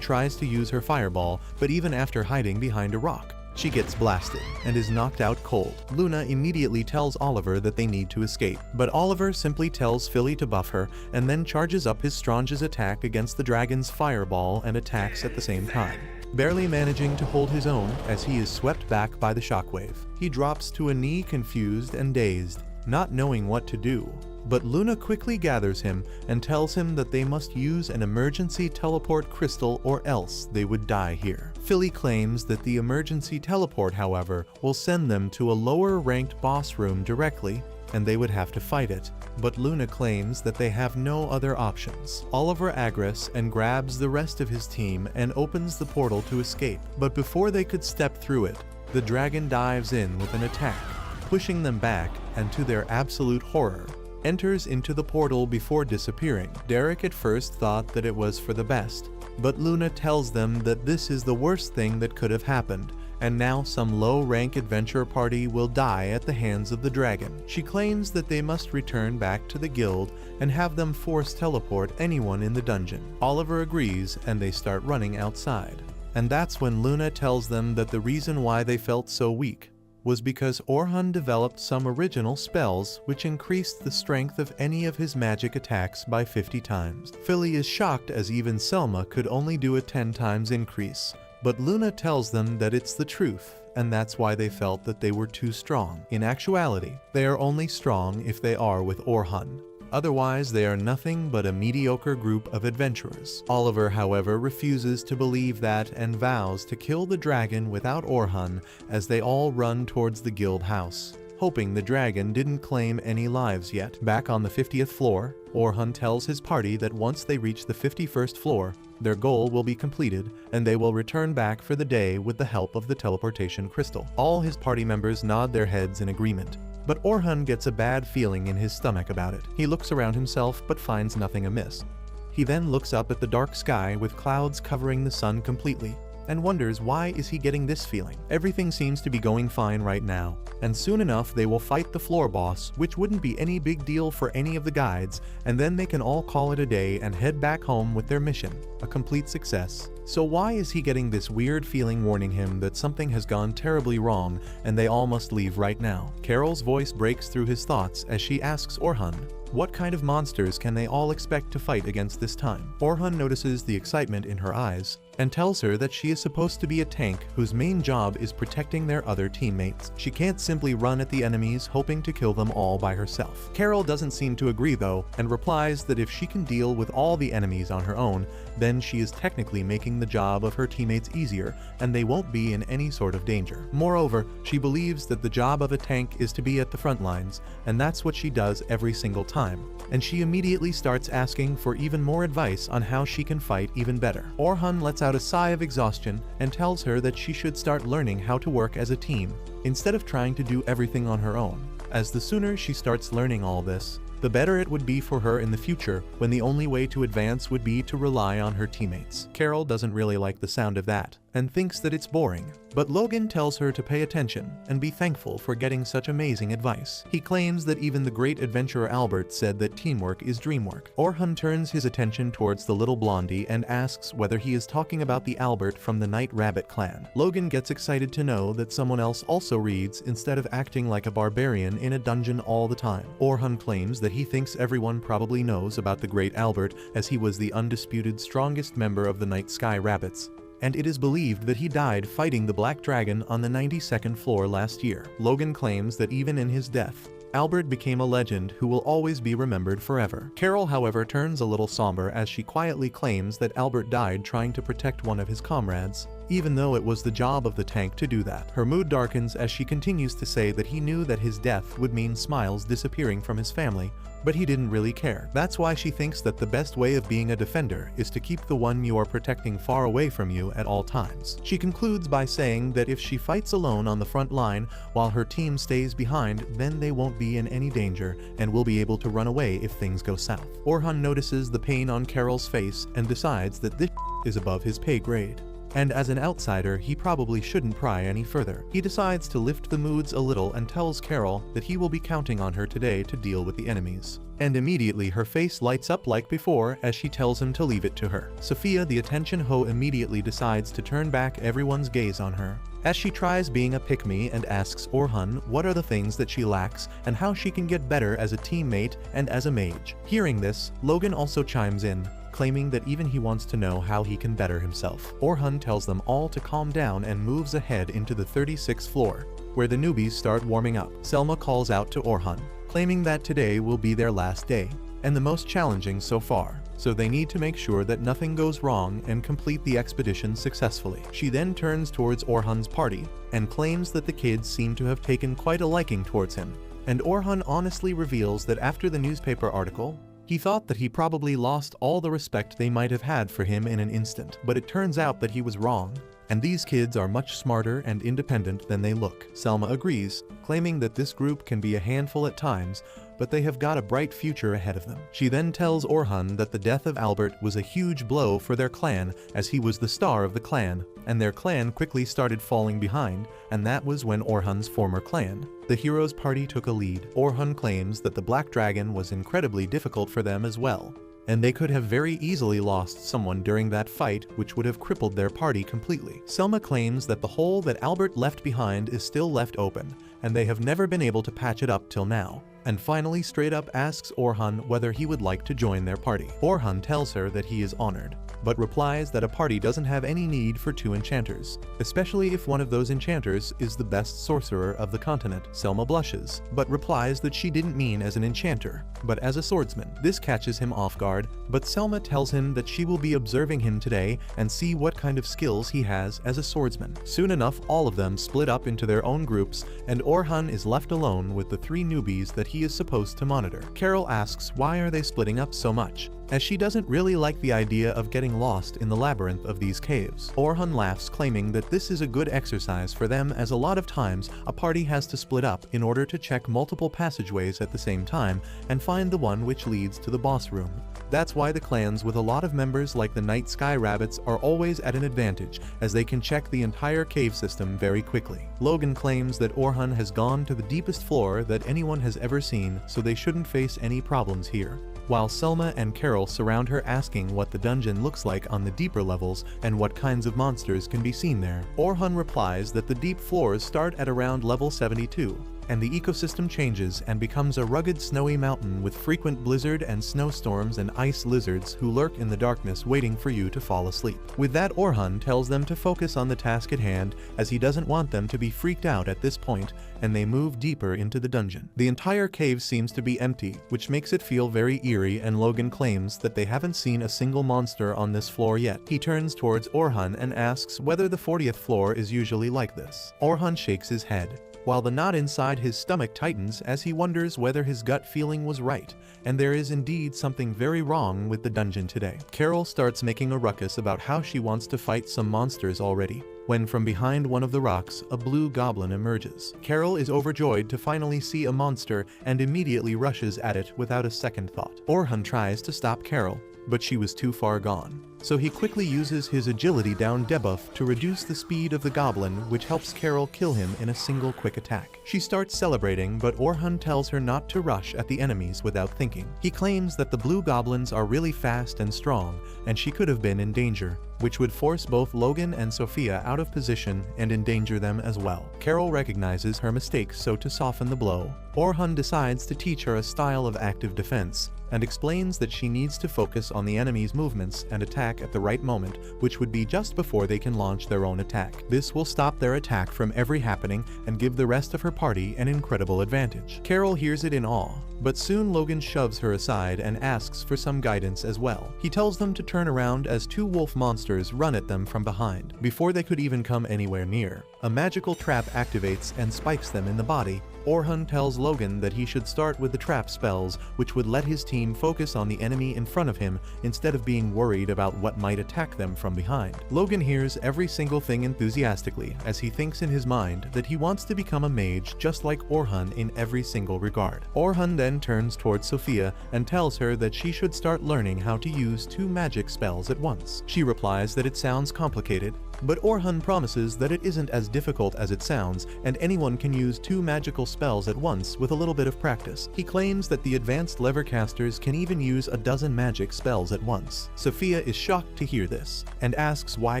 tries to use her fireball, but even after hiding behind a rock, she gets blasted and is knocked out cold. Luna immediately tells Oliver that they need to escape, but Oliver simply tells Philly to buff her and then charges up his strongest attack against the dragon's fireball and attacks at the same time, barely managing to hold his own as he is swept back by the shockwave. He drops to a knee, confused and dazed, not knowing what to do. But Luna quickly gathers him and tells him that they must use an emergency teleport crystal or else they would die here. Philly claims that the emergency teleport, however, will send them to a lower ranked boss room directly, and they would have to fight it, but Luna claims that they have no other options. Oliver aggress and grabs the rest of his team and opens the portal to escape, but before they could step through it, the dragon dives in with an attack, pushing them back, and to their absolute horror, enters into the portal before disappearing. Derek at first thought that it was for the best, but Luna tells them that this is the worst thing that could have happened, and now some low-rank adventure party will die at the hands of the dragon. She claims that they must return back to the guild and have them force teleport anyone in the dungeon. Oliver agrees and they start running outside. And that's when Luna tells them that the reason why they felt so weak was because Orhun developed some original spells which increased the strength of any of his magic attacks by 50 times. Philly is shocked as even Selma could only do a 10 times increase, but Luna tells them that it's the truth, and that's why they felt that they were too strong. In actuality, they are only strong if they are with Orhun. Otherwise, they are nothing but a mediocre group of adventurers. Oliver, however, refuses to believe that and vows to kill the dragon without Orhun as they all run towards the guild house, hoping the dragon didn't claim any lives yet. Back on the 50th floor, Orhun tells his party that once they reach the 51st floor, their goal will be completed and they will return back for the day with the help of the teleportation crystal. All his party members nod their heads in agreement. But Orhun gets a bad feeling in his stomach about it. He looks around himself but finds nothing amiss. He then looks up at the dark sky with clouds covering the sun completely, and wonders why is he getting this feeling. Everything seems to be going fine right now, and soon enough they will fight the floor boss, which wouldn't be any big deal for any of the guides, and then they can all call it a day and head back home with their mission, a complete success. So why is he getting this weird feeling warning him that something has gone terribly wrong and they all must leave right now? Carol's voice breaks through his thoughts as she asks Orhun, what kind of monsters can they all expect to fight against this time? Orhun notices the excitement in her eyes and tells her that she is supposed to be a tank whose main job is protecting their other teammates. She can't simply run at the enemies hoping to kill them all by herself. Carol doesn't seem to agree though, and replies that if she can deal with all the enemies on her own, then she is technically making the job of her teammates easier and they won't be in any sort of danger. Moreover, she believes that the job of a tank is to be at the front lines, and that's what she does every single time. time, and she immediately starts asking for even more advice on how she can fight even better. Orhun lets out a sigh of exhaustion and tells her that she should start learning how to work as a team, instead of trying to do everything on her own, as the sooner she starts learning all this, the better it would be for her in the future, when the only way to advance would be to rely on her teammates. Carol doesn't really like the sound of that, and thinks that it's boring, but Logan tells her to pay attention and be thankful for getting such amazing advice. He claims that even the great adventurer Albert said that teamwork is dreamwork. Orhun turns his attention towards the little blondie and asks whether he is talking about the Albert from the Night Rabbit clan. Logan gets excited to know that someone else also reads instead of acting like a barbarian in a dungeon all the time. Orhun claims that he thinks everyone probably knows about the great Albert, as he was the undisputed strongest member of the Night Sky Rabbits, and it is believed that he died fighting the Black Dragon on the 92nd floor last year. Logan claims that even in his death, Albert became a legend who will always be remembered forever. Carol, however, turns a little somber as she quietly claims that Albert died trying to protect one of his comrades, even though it was the job of the tank to do that. Her mood darkens as she continues to say that he knew that his death would mean Smiles disappearing from his family, but he didn't really care. That's why she thinks that the best way of being a defender is to keep the one you are protecting far away from you at all times. She concludes by saying that if she fights alone on the front line while her team stays behind, then they won't be in any danger and will be able to run away if things go south. Orhun notices the pain on Carol's face and decides that this is above his pay grade, and as an outsider, he probably shouldn't pry any further. He decides to lift the moods a little and tells Carol that he will be counting on her today to deal with the enemies. And immediately her face lights up like before as she tells him to leave it to her. Sophia, the attention hoe, immediately decides to turn back everyone's gaze on her, as she tries being a pick-me and asks Orhun what are the things that she lacks and how she can get better as a teammate and as a mage. Hearing this, Logan also chimes in, claiming that even he wants to know how he can better himself. Orhun tells them all to calm down and moves ahead into the 36th floor, where the newbies start warming up. Selma calls out to Orhun, claiming that today will be their last day, and the most challenging so far, so they need to make sure that nothing goes wrong and complete the expedition successfully. She then turns towards Orhun's party, and claims that the kids seem to have taken quite a liking towards him, and Orhun honestly reveals that after the newspaper article, he thought that he probably lost all the respect they might have had for him in an instant, but it turns out that he was wrong, and these kids are much smarter and independent than they look. Selma agrees, claiming that this group can be a handful at times, but they have got a bright future ahead of them. She then tells Orhun that the death of Albert was a huge blow for their clan, as he was the star of the clan, and their clan quickly started falling behind, and that was when Orhun's former clan, the Heroes Party, took a lead. Orhun claims that the Black Dragon was incredibly difficult for them as well, and they could have very easily lost someone during that fight, which would have crippled their party completely. Selma claims that the hole that Albert left behind is still left open, and they have never been able to patch it up till now, and finally straight up asks Orhun whether he would like to join their party. Orhun tells her that he is honored, but replies that a party doesn't have any need for two enchanters, especially if one of those enchanters is the best sorcerer of the continent. Selma blushes, but replies that she didn't mean as an enchanter, but as a swordsman. This catches him off guard, but Selma tells him that she will be observing him today and see what kind of skills he has as a swordsman. Soon enough, all of them split up into their own groups, and Orhun is left alone with the three newbies that he is supposed to monitor. Carol asks why are they splitting up so much, as she doesn't really like the idea of getting lost in the labyrinth of these caves. Orhun laughs, claiming that this is a good exercise for them, as a lot of times a party has to split up in order to check multiple passageways at the same time and find the one which leads to the boss room. That's why the clans with a lot of members like the Night Sky Rabbits are always at an advantage, as they can check the entire cave system very quickly. Logan claims that Orhun has gone to the deepest floor that anyone has ever seen, so they shouldn't face any problems here, while Selma and Carol surround her, asking what the dungeon looks like on the deeper levels and what kinds of monsters can be seen there. Orhun replies that the deep floors start at around level 72, and the ecosystem changes and becomes a rugged snowy mountain with frequent blizzard and snowstorms and ice lizards who lurk in the darkness waiting for you to fall asleep. With that, Orhun tells them to focus on the task at hand, as he doesn't want them to be freaked out at this point, and they move deeper into the dungeon. The entire cave seems to be empty, which makes it feel very eerie, and Logan claims that they haven't seen a single monster on this floor yet. He turns towards Orhun and asks whether the 40th floor is usually like this. Orhun shakes his head, while the knot inside his stomach tightens as he wonders whether his gut feeling was right, and there is indeed something very wrong with the dungeon today. Carol starts making a ruckus about how she wants to fight some monsters already, when from behind one of the rocks, a blue goblin emerges. Carol is overjoyed to finally see a monster and immediately rushes at it without a second thought. Orhun tries to stop Carol, but she was too far gone. So he quickly uses his agility down debuff to reduce the speed of the goblin, which helps Carol kill him in a single quick attack. She starts celebrating, but Orhun tells her not to rush at the enemies without thinking. He claims that the blue goblins are really fast and strong, and she could have been in danger, which would force both Logan and Sophia out of position and endanger them as well. Carol recognizes her mistake, so to soften the blow, Orhun decides to teach her a style of active defense, and explains that she needs to focus on the enemy's movements and attack at the right moment, which would be just before they can launch their own attack. This will stop their attack from ever happening and give the rest of her party an incredible advantage. Carol hears it in awe, but soon Logan shoves her aside and asks for some guidance as well. He tells them to turn around as two wolf monsters run at them from behind. Before they could even come anywhere near, a magical trap activates and spikes them in the body. Orhun tells Logan that he should start with the trap spells, which would let his team focus on the enemy in front of him instead of being worried about what might attack them from behind. Logan hears every single thing enthusiastically as he thinks in his mind that he wants to become a mage just like Orhun in every single regard. Orhun then turns towards Sophia and tells her that she should start learning how to use 2 magic spells at once. She replies that it sounds complicated, but Orhun promises that it isn't as difficult as it sounds, and anyone can use 2 magical spells at once with a little bit of practice. He claims that the advanced levercasters can even use a dozen magic spells at once. Sophia is shocked to hear this, and asks why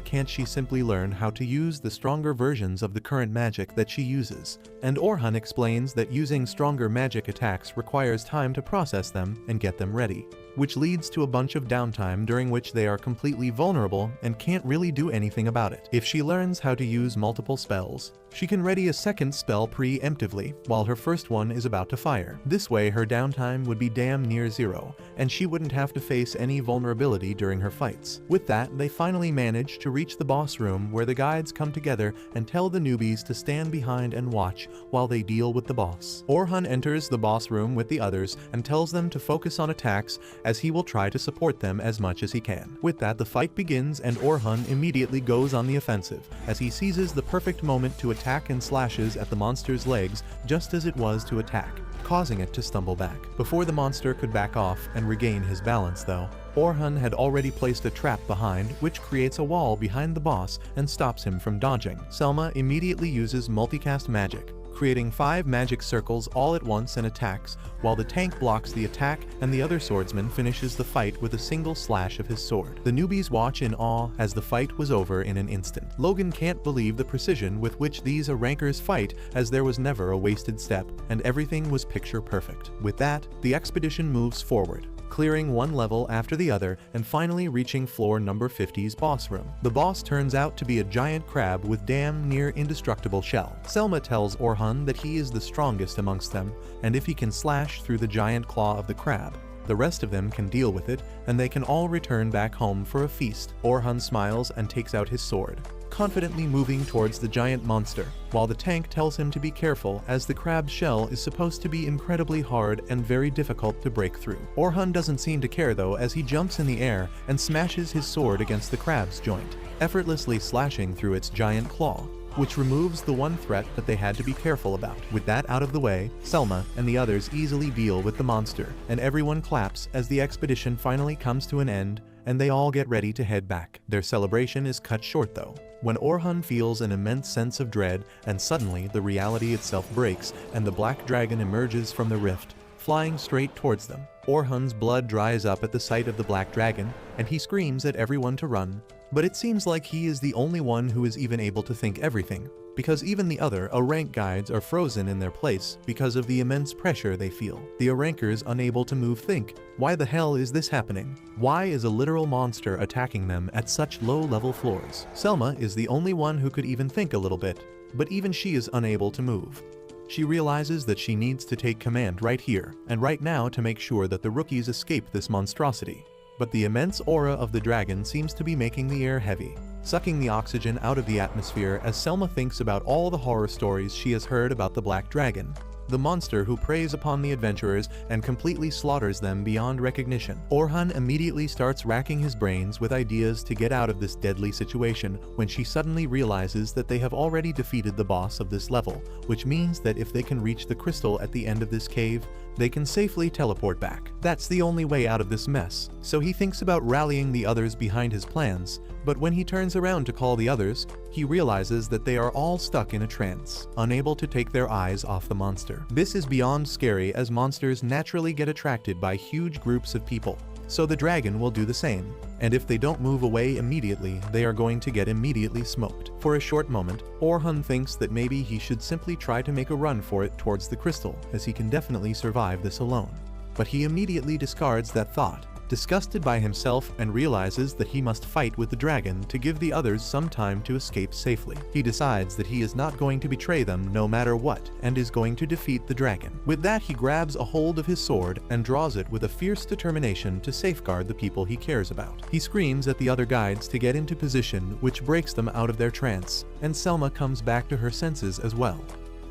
can't she simply learn how to use the stronger versions of the current magic that she uses, and Orhun explains that using stronger magic attacks requires time to process them and get them ready, which leads to a bunch of downtime during which they are completely vulnerable and can't really do anything about it. If she learns how to use multiple spells, she can ready a second spell preemptively while her first one is about to fire. This way her downtime would be damn near zero, and she wouldn't have to face any vulnerability during her fights. With that, they finally manage to reach the boss room where the guides come together and tell the newbies to stand behind and watch while they deal with the boss. Orhun enters the boss room with the others and tells them to focus on attacks as he will try to support them as much as he can. With that, the fight begins and Orhun immediately goes on the offensive as he seizes the perfect moment to attack and slashes at the monster's legs just as it was to attack, causing it to stumble back. Before the monster could back off and regain his balance though, Orhun had already placed a trap behind, which creates a wall behind the boss and stops him from dodging. Selma immediately uses multicast magic, creating 5 magic circles all at once and attacks, while the tank blocks the attack and the other swordsman finishes the fight with a single slash of his sword. The newbies watch in awe as the fight was over in an instant. Logan can't believe the precision with which these rankers fight, as there was never a wasted step, and everything was picture perfect. With that, the expedition moves forward, clearing one level after the other and finally reaching floor number 50's boss room. The boss turns out to be a giant crab with damn near indestructible shell. Selma tells Orhun that he is the strongest amongst them, and if he can slash through the giant claw of the crab, the rest of them can deal with it, and they can all return back home for a feast. Orhun smiles and takes out his sword, confidently moving towards the giant monster, while the tank tells him to be careful as the crab's shell is supposed to be incredibly hard and very difficult to break through. Orhun doesn't seem to care though, as he jumps in the air and smashes his sword against the crab's joint, effortlessly slashing through its giant claw, which removes the one threat that they had to be careful about. With that out of the way, Selma and the others easily deal with the monster, and everyone claps as the expedition finally comes to an end and they all get ready to head back. Their celebration is cut short though, when Orhun feels an immense sense of dread, and suddenly the reality itself breaks and the black dragon emerges from the rift, flying straight towards them. Orhun's blood dries up at the sight of the black dragon, and he screams at everyone to run, but it seems like he is the only one who is even able to think everything, because even the other rank guides are frozen in their place because of the immense pressure they feel. The rankers unable to move think, why the hell is this happening? Why is a literal monster attacking them at such low-level floors? Selma is the only one who could even think a little bit, but even she is unable to move. She realizes that she needs to take command right here and right now to make sure that the rookies escape this monstrosity. but the immense aura of the dragon seems to be making the air heavy, sucking the oxygen out of the atmosphere as Selma thinks about all the horror stories she has heard about the Black Dragon, the monster who preys upon the adventurers and completely slaughters them beyond recognition. Orhun immediately starts racking his brains with ideas to get out of this deadly situation when she suddenly realizes that they have already defeated the boss of this level, which means that if they can reach the crystal at the end of this cave, they can safely teleport back. That's the only way out of this mess, so he thinks about rallying the others behind his plans, but when he turns around to call the others, he realizes that they are all stuck in a trance, unable to take their eyes off the monster. This is beyond scary as monsters naturally get attracted by huge groups of people, so the dragon will do the same, and if they don't move away immediately, they are going to get immediately smoked. For a short moment, Orhun thinks that maybe he should simply try to make a run for it towards the crystal, as he can definitely survive this alone. But he immediately discards that thought, disgusted by himself, and realizes that he must fight with the dragon to give the others some time to escape safely. He decides that he is not going to betray them no matter what, and is going to defeat the dragon. With that, he grabs a hold of his sword and draws it with a fierce determination to safeguard the people he cares about. He screams at the other guides to get into position, which breaks them out of their trance, and Selma comes back to her senses as well.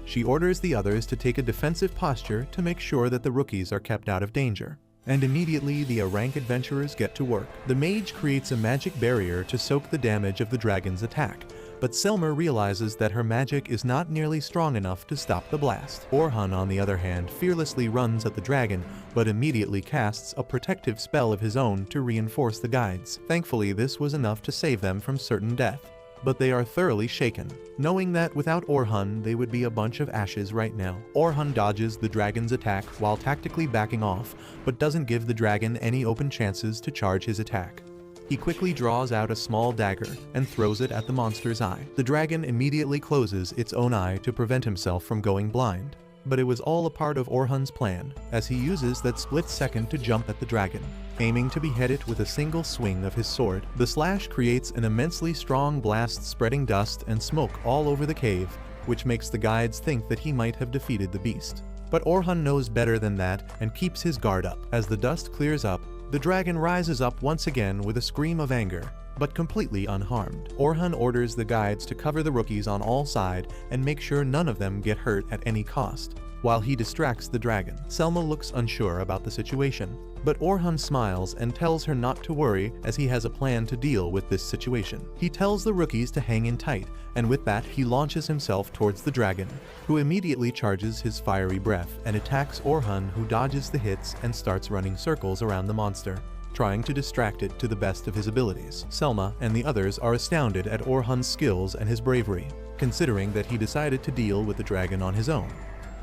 She orders the others to take a defensive posture to make sure that the rookies are kept out of danger. And immediately the rank adventurers get to work. The mage creates a magic barrier to soak the damage of the dragon's attack, but Selma realizes that her magic is not nearly strong enough to stop the blast. Orhun, on the other hand, fearlessly runs at the dragon, but immediately casts a protective spell of his own to reinforce the guides. Thankfully, this was enough to save them from certain death. But they are thoroughly shaken, knowing that without Orhun they would be a bunch of ashes right now. Orhun dodges the dragon's attack while tactically backing off, but doesn't give the dragon any open chances to charge his attack. He quickly draws out a small dagger and throws it at the monster's eye. The dragon immediately closes its own eye to prevent himself from going blind. But it was all a part of Orhun's plan, as he uses that split second to jump at the dragon, aiming to behead it with a single swing of his sword. The slash creates an immensely strong blast, spreading dust and smoke all over the cave, which makes the guides think that he might have defeated the beast. But Orhun knows better than that and keeps his guard up. As the dust clears up, the dragon rises up once again with a scream of anger, but completely unharmed. Orhun orders the guides to cover the rookies on all sides and make sure none of them get hurt at any cost, while he distracts the dragon. Selma looks unsure about the situation, but Orhun smiles and tells her not to worry as he has a plan to deal with this situation. He tells the rookies to hang in tight, and with that he launches himself towards the dragon, who immediately charges his fiery breath and attacks Orhun, who dodges the hits and starts running circles around the monster, trying to distract it to the best of his abilities. Selma and the others are astounded at Orhun's skills and his bravery, considering that he decided to deal with the dragon on his own.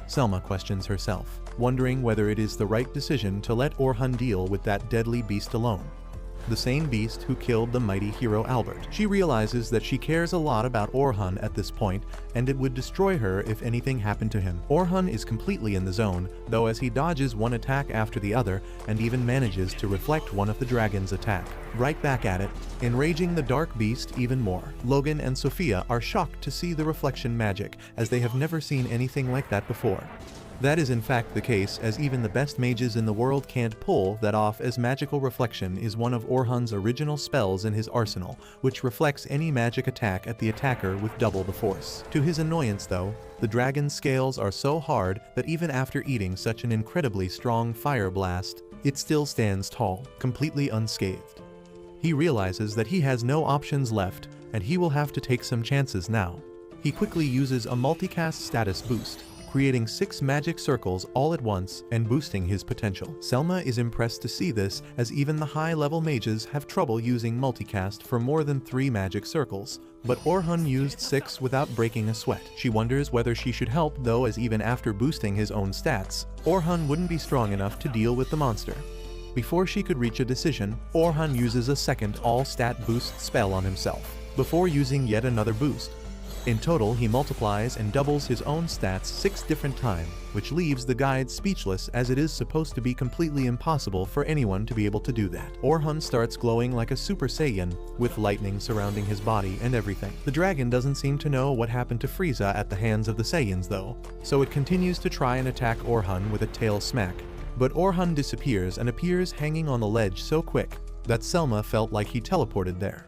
Selma questions herself, wondering whether it is the right decision to let Orhun deal with that deadly beast alone. The same beast who killed the mighty hero Albert. She realizes that she cares a lot about Orhun at this point, and it would destroy her if anything happened to him. Orhun is completely in the zone, though, as he dodges one attack after the other and even manages to reflect one of the dragon's attack right back at it, enraging the dark beast even more. Logan and Sophia are shocked to see the reflection magic, as they have never seen anything like that before. That is in fact the case, as even the best mages in the world can't pull that off, as magical reflection is one of Orhun's original spells in his arsenal, which reflects any magic attack at the attacker with double the force. To his annoyance though, the dragon's scales are so hard that even after eating such an incredibly strong fire blast, it still stands tall, completely unscathed. He realizes that he has no options left, and he will have to take some chances now. He quickly uses a multicast status boost, creating 6 magic circles all at once and boosting his potential. Selma is impressed to see this, as even the high-level mages have trouble using multicast for more than 3 magic circles, but Orhun used 6 without breaking a sweat. She wonders whether she should help though, as even after boosting his own stats, Orhun wouldn't be strong enough to deal with the monster. Before she could reach a decision, Orhun uses a second all-stat boost spell on himself, before using yet another boost. In total, he multiplies and doubles his own stats 6 different times, which leaves the guides speechless, as it is supposed to be completely impossible for anyone to be able to do that. Orhun starts glowing like a Super Saiyan, with lightning surrounding his body and everything. The dragon doesn't seem to know what happened to Frieza at the hands of the Saiyans though, so it continues to try and attack Orhun with a tail smack. But Orhun disappears and appears hanging on the ledge so quick that Selma felt like he teleported there.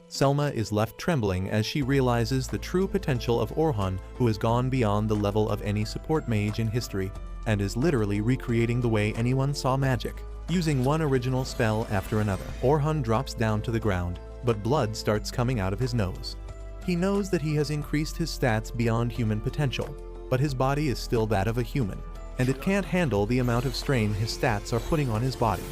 Selma is left trembling as she realizes the true potential of Orhun, who has gone beyond the level of any support mage in history, and is literally recreating the way anyone saw magic, using one original spell after another. Orhun drops down to the ground, but blood starts coming out of his nose. He knows that he has increased his stats beyond human potential, but his body is still that of a human, and it can't handle the amount of strain his stats are putting on his body.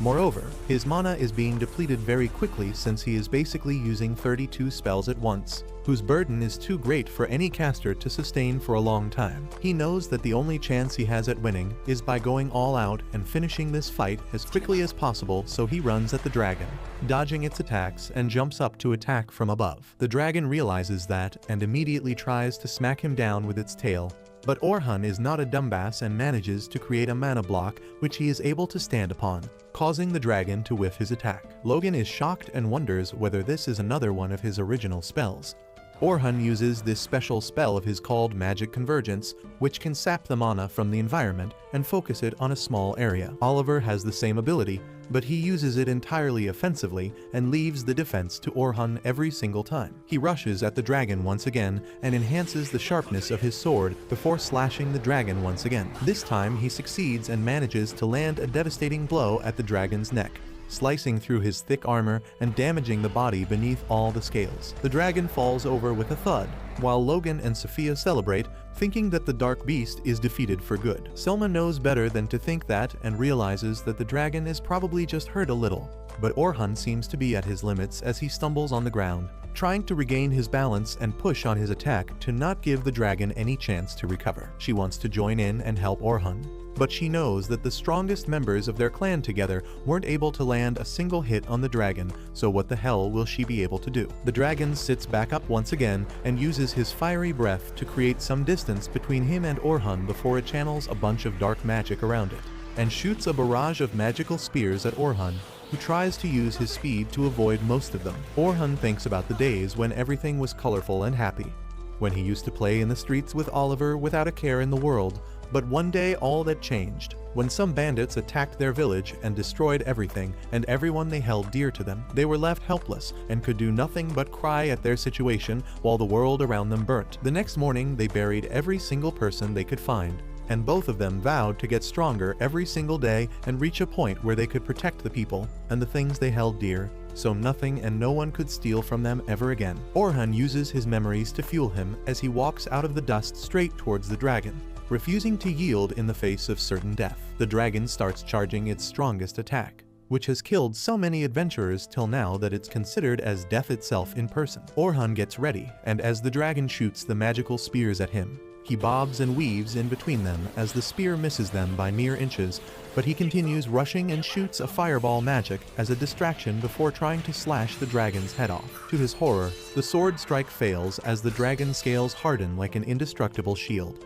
Moreover, his mana is being depleted very quickly since he is basically using 32 spells at once, whose burden is too great for any caster to sustain for a long time. He knows that the only chance he has at winning is by going all out and finishing this fight as quickly as possible, so he runs at the dragon, dodging its attacks and jumps up to attack from above. The dragon realizes that and immediately tries to smack him down with its tail, but Orhun is not a dumbass and manages to create a mana block which he is able to stand upon, causing the dragon to whiff his attack. Logan is shocked and wonders whether this is another one of his original spells. Orhun uses this special spell of his called Magic Convergence, which can sap the mana from the environment and focus it on a small area. Oliver has the same ability, but he uses it entirely offensively and leaves the defense to Orhun every single time. He rushes at the dragon once again and enhances the sharpness of his sword before slashing the dragon once again. This time he succeeds and manages to land a devastating blow at the dragon's neck, slicing through his thick armor and damaging the body beneath all the scales. The dragon falls over with a thud, while Logan and Sophia celebrate, thinking that the dark beast is defeated for good. Selma knows better than to think that and realizes that the dragon is probably just hurt a little, but Orhun seems to be at his limits as he stumbles on the ground, trying to regain his balance and push on his attack to not give the dragon any chance to recover. She wants to join in and help Orhun, but she knows that the strongest members of their clan together weren't able to land a single hit on the dragon, so what the hell will she be able to do? The dragon sits back up once again and uses his fiery breath to create some distance between him and Orhun before it channels a bunch of dark magic around it, and shoots a barrage of magical spears at Orhun, who tries to use his speed to avoid most of them. Orhun thinks about the days when everything was colorful and happy, when he used to play in the streets with Oliver without a care in the world. But one day all that changed, when some bandits attacked their village and destroyed everything and everyone they held dear to them. They were left helpless and could do nothing but cry at their situation while the world around them burnt. The next morning they buried every single person they could find, and both of them vowed to get stronger every single day and reach a point where they could protect the people and the things they held dear, so nothing and no one could steal from them ever again. Orhun uses his memories to fuel him as he walks out of the dust straight towards the dragon, refusing to yield in the face of certain death. The dragon starts charging its strongest attack, which has killed so many adventurers till now that it's considered as death itself in person. Orhun gets ready, and as the dragon shoots the magical spears at him, he bobs and weaves in between them as the spear misses them by mere inches, but he continues rushing and shoots a fireball magic as a distraction before trying to slash the dragon's head off. To his horror, the sword strike fails as the dragon's scales harden like an indestructible shield.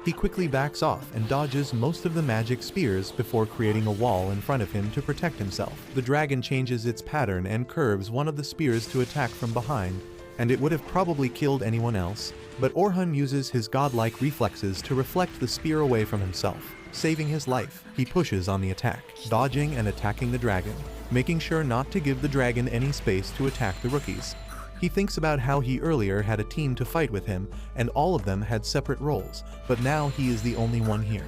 He quickly backs off and dodges most of the magic spears before creating a wall in front of him to protect himself. The dragon changes its pattern and curves one of the spears to attack from behind, and it would have probably killed anyone else, but Orhun uses his godlike reflexes to reflect the spear away from himself, saving his life. He pushes on the attack, dodging and attacking the dragon, making sure not to give the dragon any space to attack the rookies. He thinks about how he earlier had a team to fight with him, and all of them had separate roles, but now he is the only one here.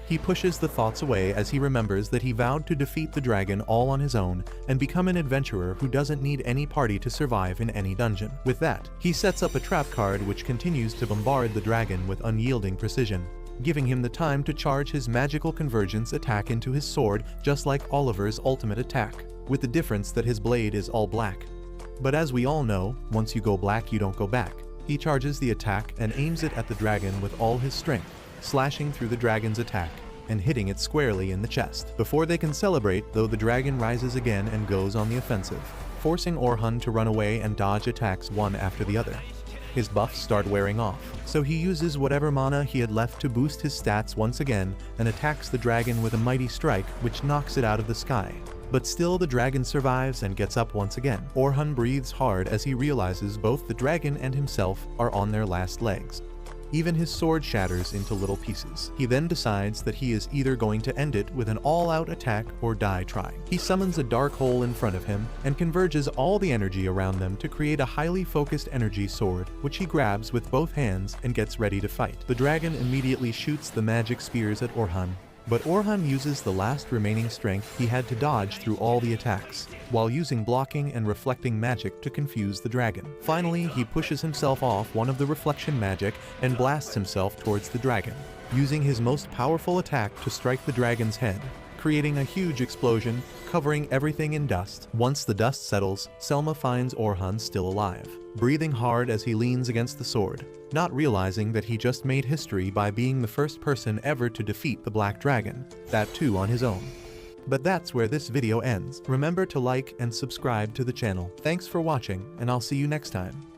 He pushes the thoughts away as he remembers that he vowed to defeat the dragon all on his own and become an adventurer who doesn't need any party to survive in any dungeon. With that, he sets up a trap card which continues to bombard the dragon with unyielding precision, giving him the time to charge his magical convergence attack into his sword, just like Oliver's ultimate attack, with the difference that his blade is all black. But as we all know, once you go black you don't go back. He charges the attack and aims it at the dragon with all his strength, slashing through the dragon's attack and hitting it squarely in the chest. Before they can celebrate, though, the dragon rises again and goes on the offensive, forcing Orhun to run away and dodge attacks one after the other. His buffs start wearing off, so he uses whatever mana he had left to boost his stats once again and attacks the dragon with a mighty strike which knocks it out of the sky. But still the dragon survives and gets up once again. Orhun breathes hard as he realizes both the dragon and himself are on their last legs. Even his sword shatters into little pieces. He then decides that he is either going to end it with an all-out attack or die trying. He summons a dark hole in front of him and converges all the energy around them to create a highly focused energy sword, which he grabs with both hands and gets ready to fight. The dragon immediately shoots the magic spears at Orhun, but Orhun uses the last remaining strength he had to dodge through all the attacks, while using blocking and reflecting magic to confuse the dragon. Finally, he pushes himself off one of the reflection magic and blasts himself towards the dragon, using his most powerful attack to strike the dragon's head, creating a huge explosion, covering everything in dust. Once the dust settles, Selma finds Orhun still alive, breathing hard as he leans against the sword, not realizing that he just made history by being the first person ever to defeat the Black Dragon, that too on his own. But that's where this video ends. Remember to like and subscribe to the channel. Thanks for watching, and I'll see you next time.